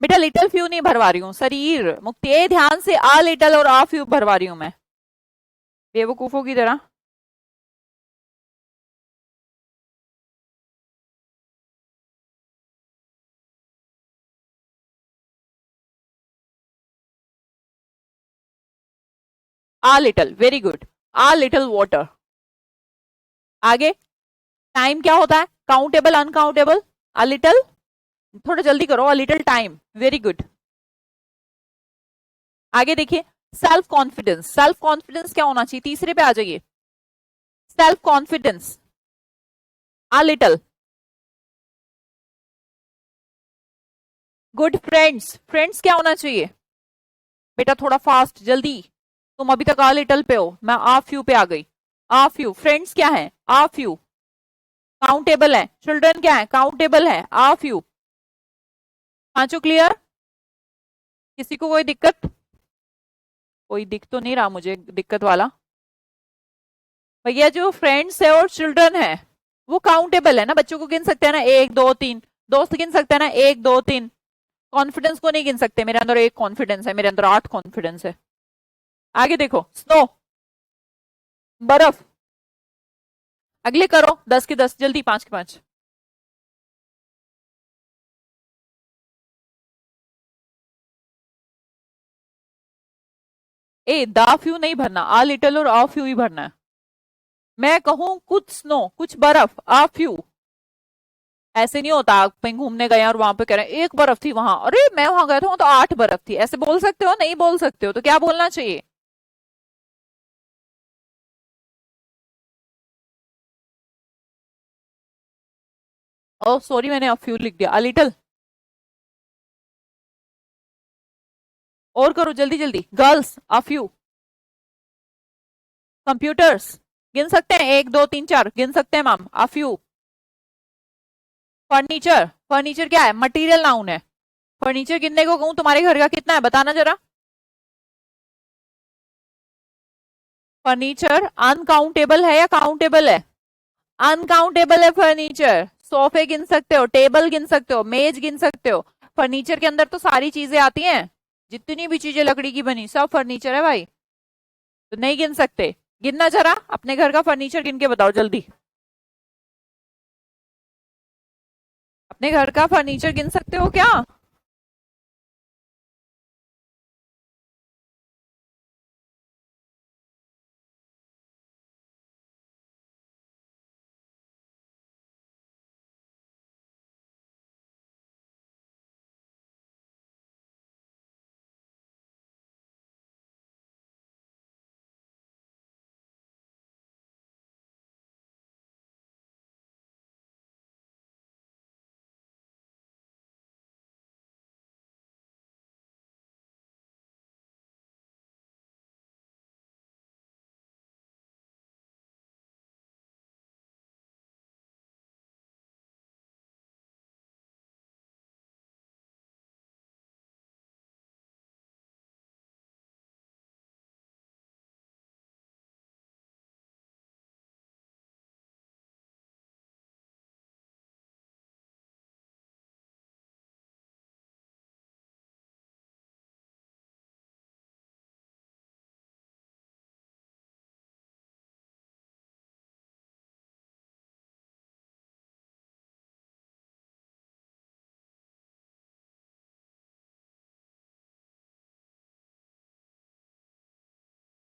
[SPEAKER 1] बेटा लिटिल फ्यू नहीं भरवा रही हूँ, शरीर मुक्ति, ध्यान से, अ लिटिल और अ फ्यू भरवा रही हूँ मैं, बेवकूफों की तरह। आ लिटिल, वेरी गुड। आ लिटिल वाटर। आगे टाइम क्या होता है? Countable uncountable? अ लिटिल, थोड़ा जल्दी करो, a little time, very good. आगे देखिए, सेल्फ कॉन्फिडेंस, सेल्फ कॉन्फिडेंस क्या होना चाहिए? तीसरे पे आ जाइए। Self confidence, a little. Good friends, friends क्या होना चाहिए? बेटा थोड़ा फास्ट जल्दी, तुम अभी तक आ लिटिल पे हो, मैं आ फ्यू पे आ गई। आ फ्यू, फ्रेंड्स क्या है? आ फ्यू, काउंटेबल है। चिल्ड्रन क्या है? काउंटेबल है। आ फ्यू। पांचों क्लियर? किसी को कोई दिक्कत? कोई दिख तो नहीं रहा मुझे दिक्कत वाला। भैया जो फ्रेंड्स है और चिल्ड्रन है वो काउंटेबल है ना, बच्चों को गिन सकते हैं ना, एक दो तीन। दोस्त गिन सकते हैं ना, एक दो तीन। कॉन्फिडेंस को नहीं गिन सकते, मेरे अंदर एक कॉन्फिडेंस है, मेरे अंदर 8 कॉन्फिडेंस है। आगे देखो, स्नो, बर्फ। अगले करो, 10 के 10 जल्दी, 5 के 5। ए द फ्यू नहीं भरना, आ लिटिल और आ फ्यू ही भरना है। मैं कहूं कुछ स्नो, कुछ बर्फ, आ फ्यू। ऐसे नहीं होता, आप कहीं घूमने गए और वहां पे कह रहे हैं एक बर्फ थी वहां, अरे मैं वहां गया था तो 8 बर्फ थी, ऐसे बोल सकते हो? नहीं बोल सकते हो, तो क्या बोलना चाहिए? ओ सॉरी, मैंने अ फ्यू लिख दिया, अ लिटिल। और करो जल्दी जल्दी, गर्ल्स, अ फ्यू। कंप्यूटर्स गिन सकते हैं, एक दो तीन चार गिन सकते हैं मैम, आ फ्यू। फर्नीचर, फर्नीचर क्या है? मटेरियल नाउन है। फर्नीचर गिनने को कहूं तुम्हारे घर का कितना है बताना जरा। फर्नीचर अनकाउंटेबल है या काउंटेबल है? अनकाउंटेबल है फर्नीचर। सोफे गिन सकते हो, टेबल गिन सकते हो, मेज गिन सकते हो। फर्नीचर के अंदर तो सारी चीजें आती हैं, जितनी भी चीजें लकड़ी की बनी सब फर्नीचर है भाई। तो नहीं गिन सकते? गिनना जरा, अपने घर का फर्नीचर गिन के बताओ जल्दी। अपने घर का फर्नीचर गिन सकते हो क्या?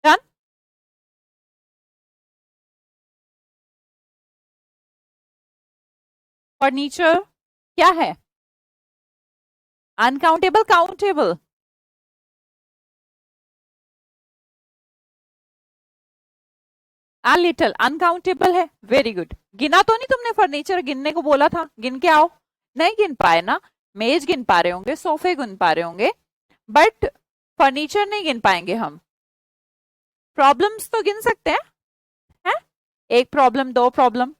[SPEAKER 1] डन। फर्नीचर क्या है? Uncountable, countable? आ लिटिल अनकाउंटेबल है, वेरी गुड। गिना तो नहीं तुमने? फर्नीचर गिनने को बोला था, गिन के आओ। नहीं गिन पाए ना? मेज गिन पा रहे होंगे, सोफे गिन पा रहे होंगे, बट फर्नीचर नहीं गिन पाएंगे हम। प्रॉब्लम्स तो गिन सकते हैं, हैं? एक प्रॉब्लम, दो problem.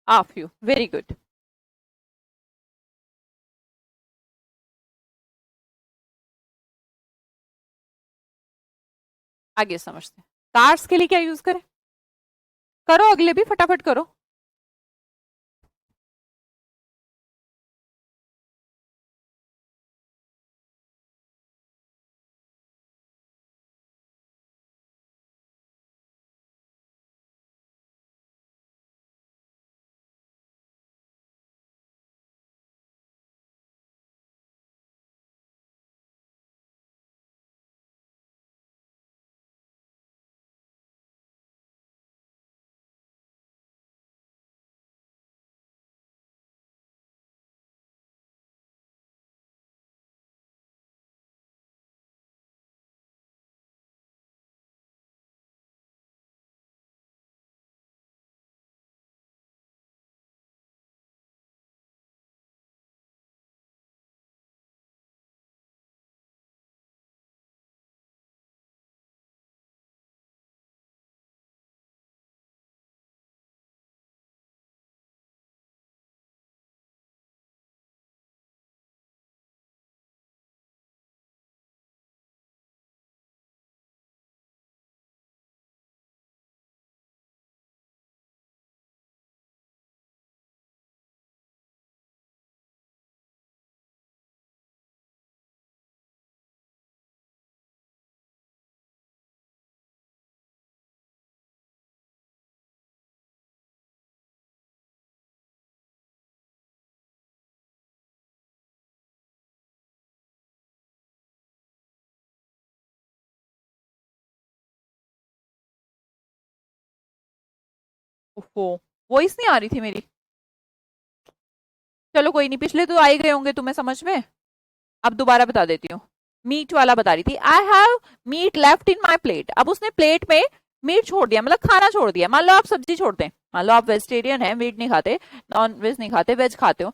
[SPEAKER 1] Of you, very good. आगे समझते हैं। कार्स के लिए क्या यूज करें? करो अगले भी, फटाफट करो। ओफो, वॉइस नहीं आ रही थी मेरी। चलो कोई नहीं, पिछले तो आ ही गए होंगे तुम्हें समझ में। अब दोबारा बता देती हूँ। मीट वाला बता रही थी, I have meat left in my plate. अब उसने प्लेट में मीट छोड़ दिया, मतलब खाना छोड़ दिया। मान लो आप सब्जी छोड़ते हैं, मान लो आप वेजिटेरियन है, मीट नहीं खाते, नॉन वेज नहीं खाते, वेज खाते हो,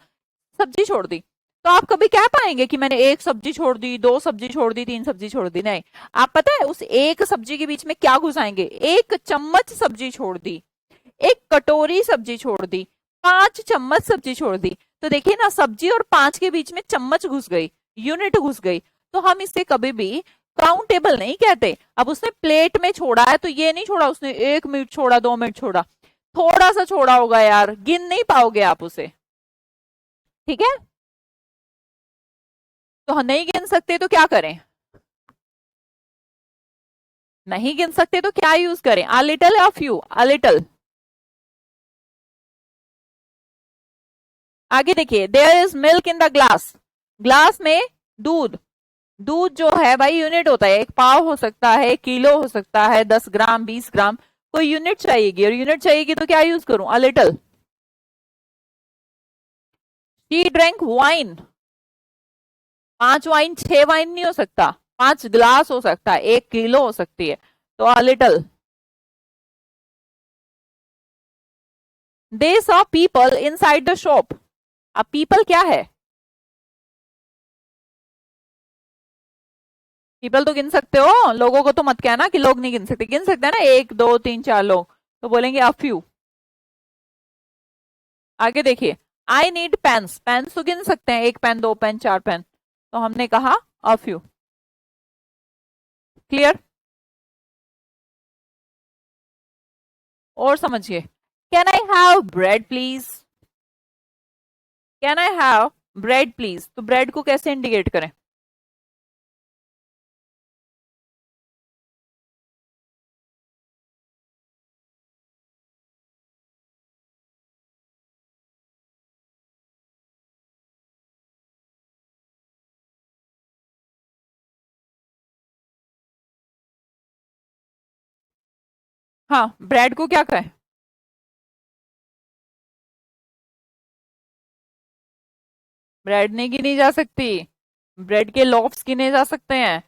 [SPEAKER 1] सब्जी छोड़ दी, तो आप कभी कह पाएंगे कि मैंने एक सब्जी छोड़ दी, दो सब्जी छोड़ दी, तीन सब्जी छोड़ दी? नहीं। आप पता है उस एक सब्जी के बीच में क्या घुसाएंगे? एक चम्मच सब्जी छोड़ दी, एक कटोरी सब्जी छोड़ दी, 5 चम्मच सब्जी छोड़ दी। तो देखिए ना, सब्जी और 5 के बीच में चम्मच घुस गई, यूनिट घुस गई। तो हम इसे कभी भी काउंटेबल नहीं कहते। अब उसने प्लेट में छोड़ा है तो ये नहीं छोड़ा उसने 1 मिनट छोड़ा, 2 मिनट छोड़ा, थोड़ा सा छोड़ा होगा यार, गिन नहीं पाओगे आप उसे। ठीक है, तो हम नहीं गिन सकते तो क्या करें? नहीं गिन सकते तो क्या यूज करें? अ लिटल या फ्यू? A little. आगे देखिए, there is milk in the glass. Glass में दूध, दूध जो है भाई यूनिट होता है, एक पाव हो सकता है, किलो हो सकता है, 10 ग्राम, 20 ग्राम, कोई यूनिट चाहिएगी, और यूनिट चाहिएगी तो क्या यूज करूं? A little. She drink wine. 5 wine, 6 wine नहीं हो सकता, 5 ग्लास हो सकता है, 1 किलो हो सकती है, तो a little. They saw people in side the shop. अब पीपल क्या है? पीपल तो गिन सकते हो, लोगों को तो मत कहना कि लोग नहीं गिन सकते, गिन सकते हैं ना, 1 2 3 4 लोग, तो बोलेंगे अ फ्यू। आगे देखिए, आई नीड पेन्स। पेन्स तो गिन सकते हैं, 1 पेन, 2 पेन, 4 पेन, तो हमने कहा अ फ्यू। क्लियर? और समझिए, can I have bread please? Can I have bread please? तो ब्रेड को कैसे इंडिकेट करें? हाँ, ब्रेड को क्या कहें? ब्रेड नहीं गिनी जा सकती, ब्रेड के लोफ्स गिने जा सकते हैं।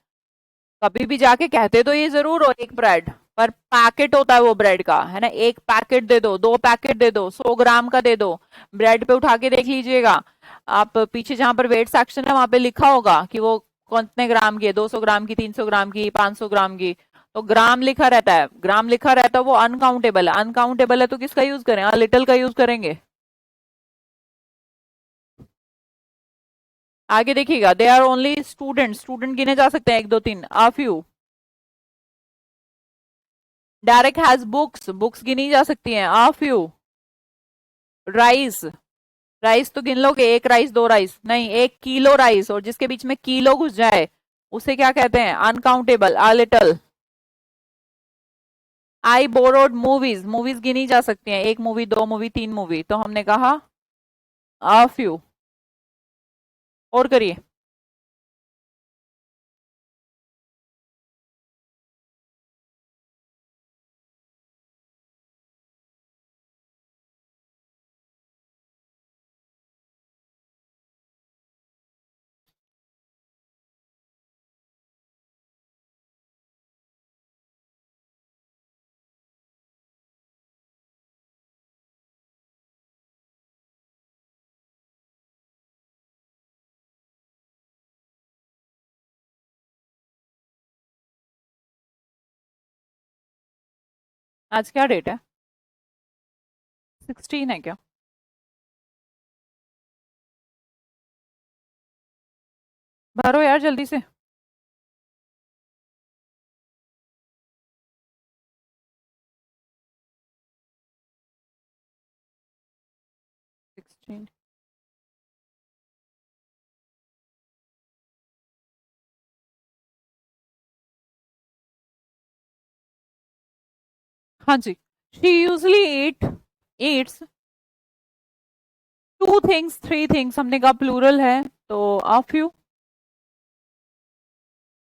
[SPEAKER 1] कभी भी जाके कहते तो ये जरूर हो एक ब्रेड, पर पैकेट होता है वो ब्रेड का, है ना, 1 पैकेट दे दो, 2 पैकेट दे दो, 100 ग्राम का दे दो। ब्रेड पे उठा के देख लीजिएगा आप, पीछे जहां पर वेट सेक्शन है वहां पे लिखा होगा कि वो कितने ग्राम की है, 200 ग्राम की, 300 ग्राम की, 500 ग्राम की। तो ग्राम लिखा रहता है, ग्राम लिखा रहता है, वो अनकाउंटेबल है। अनकाउंटेबल है तो किसका यूज करें? लिटिल का यूज करेंगे। आगे देखिएगा, they are only student. Student गिने जा सकते हैं, 1 2 3, a few. Direct has books. Books गिनी जा सकती हैं, आ फ्यू। राइस, राइस तो गिन लोगे, 1 राइस, 2 राइस नहीं, 1 किलो राइस, और जिसके बीच में किलो घुस जाए उसे क्या कहते हैं? Uncountable, a little. I borrowed movies. Movies गिनी जा सकती हैं, 1 मूवी, 2 मूवी, 3 मूवी, तो हमने कहा आ फ्यू। और करिए। आज क्या डेट है? 16 है क्या? भरो यार जल्दी से। 16। हाँ जी। She usually eats 2 things, 3 things, हमने कहा प्लूरल है, तो a few.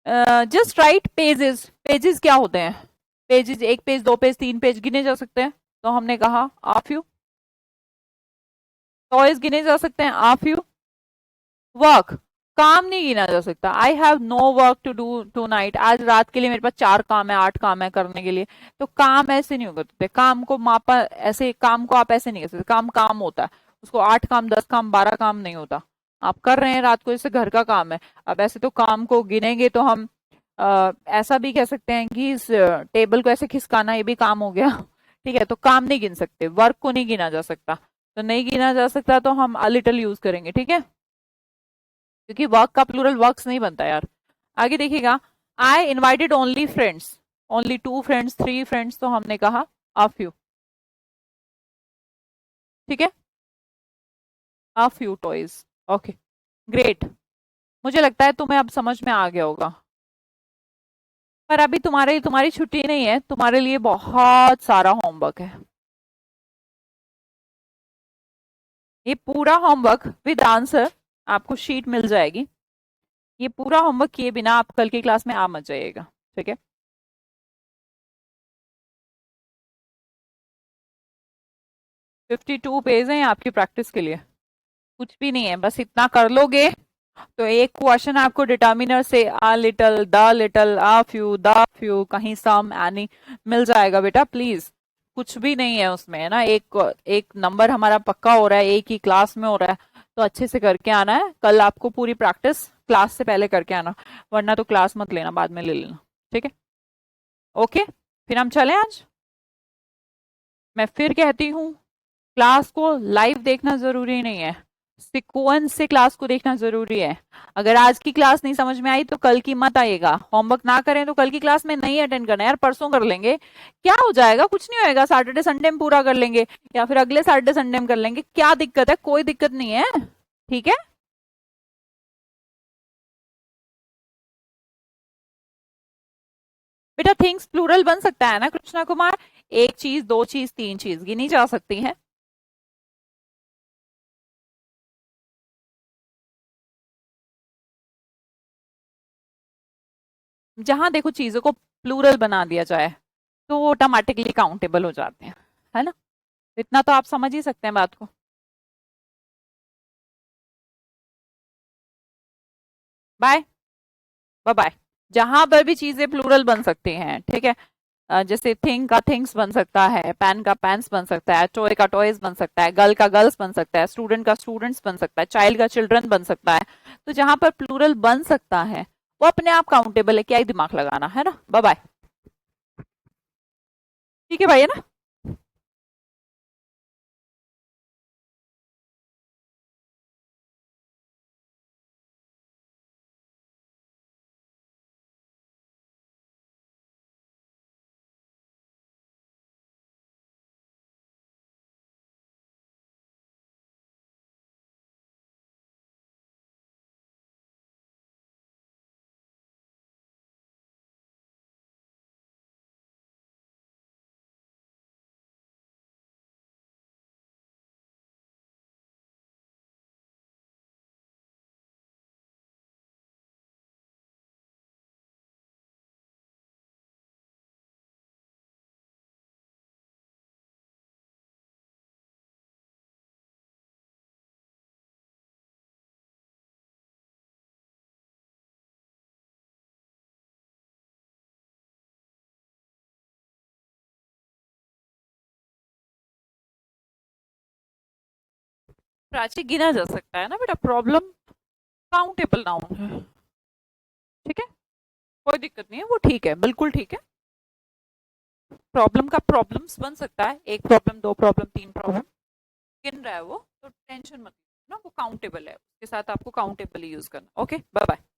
[SPEAKER 1] Just right pages. Pages क्या होते हैं? पेजेस, 1 पेज, 2 पेज, 3 पेज गिने जा सकते हैं। तो हमने कहा आ फ्यू। टॉयज गिने जा सकते हैं, आ फ्यू। वर्क, काम नहीं गिना जा सकता। I have no work to do tonight, आज रात के लिए मेरे पास 4 काम है 8 काम है करने के लिए। तो काम ऐसे नहीं करते, काम को मापा ऐसे, काम को आप ऐसे नहीं कर सकते। काम काम होता है, उसको 8 काम 10 काम 12 काम नहीं होता। आप कर रहे हैं रात को, जैसे घर का काम है। अब ऐसे तो काम को गिनेंगे तो हम ऐसा भी कह सकते हैं कि इस टेबल को ऐसे खिसकाना ये भी काम हो गया। ठीक है, तो काम नहीं गिन सकते, वर्क को नहीं गिना जा सकता। तो नहीं गिना जा सकता तो हम अ लिटिल यूज करेंगे, ठीक है, क्योंकि वर्क का प्लूरल वर्क्स नहीं बनता यार। आगे देखिएगा, आई invited only friends, only 2 friends 3 friends, तो हमने कहा अ फ्यू। ठीक है, a few toys. Okay, great. मुझे लगता है तुम्हें अब समझ में आ गया होगा। पर अभी तुम्हारी छुट्टी नहीं है, तुम्हारे लिए बहुत सारा होमवर्क है। ये पूरा होमवर्क विद आंसर आपको शीट मिल जाएगी। ये पूरा होमवर्क किए बिना आप कल की क्लास में आ मत जाइएगा, ठीक है। 52 पेज हैं आपकी प्रैक्टिस के लिए, कुछ भी नहीं है, बस इतना कर लोगे तो एक क्वेश्चन आपको डिटर्मिनर से a little the little uh few the few कहीं सम एनी मिल जाएगा बेटा, प्लीज। कुछ भी नहीं है उसमें, है ना। एक एक नंबर हमारा पक्का हो रहा है, एक ही क्लास में हो रहा है, तो अच्छे से करके आना है। कल आपको पूरी प्रैक्टिस क्लास से पहले करके आना, वरना तो क्लास मत लेना, बाद में ले लेना, ठीक है। ओके, फिर हम चलें आज। मैं फिर कहती हूँ, क्लास को लाइव देखना जरूरी नहीं है, सीक्वेंस से क्लास को देखना जरूरी है। अगर आज की क्लास नहीं समझ में आई तो कल की मत आइएगा। होमवर्क ना करें तो कल की क्लास में नहीं अटेंड करना यार, परसों कर लेंगे, क्या हो जाएगा, कुछ नहीं होएगा। सैटरडे संडे में पूरा कर लेंगे, या फिर अगले सैटरडे संडे में कर लेंगे, क्या दिक्कत है, कोई दिक्कत नहीं है, ठीक है। बेटा थिंग्स प्लूरल बन सकता है ना कृष्णा कुमार, एक चीज 2 चीज 3 चीज गिनी जा सकती है। जहां देखो चीजों को प्लूरल बना दिया जाए तो वो ऑटोमेटिकली काउंटेबल हो जाते हैं, है ना। इतना तो आप समझ ही सकते हैं बात को। Bye, bye bye. जहां पर भी चीजें प्लूरल बन सकती हैं, ठीक है, जैसे थिंग का थिंग्स बन सकता है, पेन का पेन्स बन सकता है, टॉय का टॉयज बन सकता है, गर्ल का गर्ल्स बन सकता है, स्टूडेंट का स्टूडेंट्स बन सकता है, चाइल्ड का चिल्ड्रन बन सकता है। तो जहां पर प्लूरल बन सकता है वो अपने आप काउंटेबल है, क्या ही दिमाग लगाना, है ना। Bye bye. ठीक है भाई, है ना। प्राची गिना जा सकता है ना बेटा, प्रॉब्लम काउंटेबल नाउन है, ठीक है, कोई दिक्कत नहीं है, वो ठीक है, बिल्कुल ठीक है। प्रॉब्लम का प्रॉब्लम्स बन सकता है, 1 प्रॉब्लम 2 प्रॉब्लम 3 प्रॉब्लम, गिन रहा है वो तो टेंशन मत लो ना, वो काउंटेबल है, उसके साथ आपको काउंटेबल यूज करना। Okay, bye bye.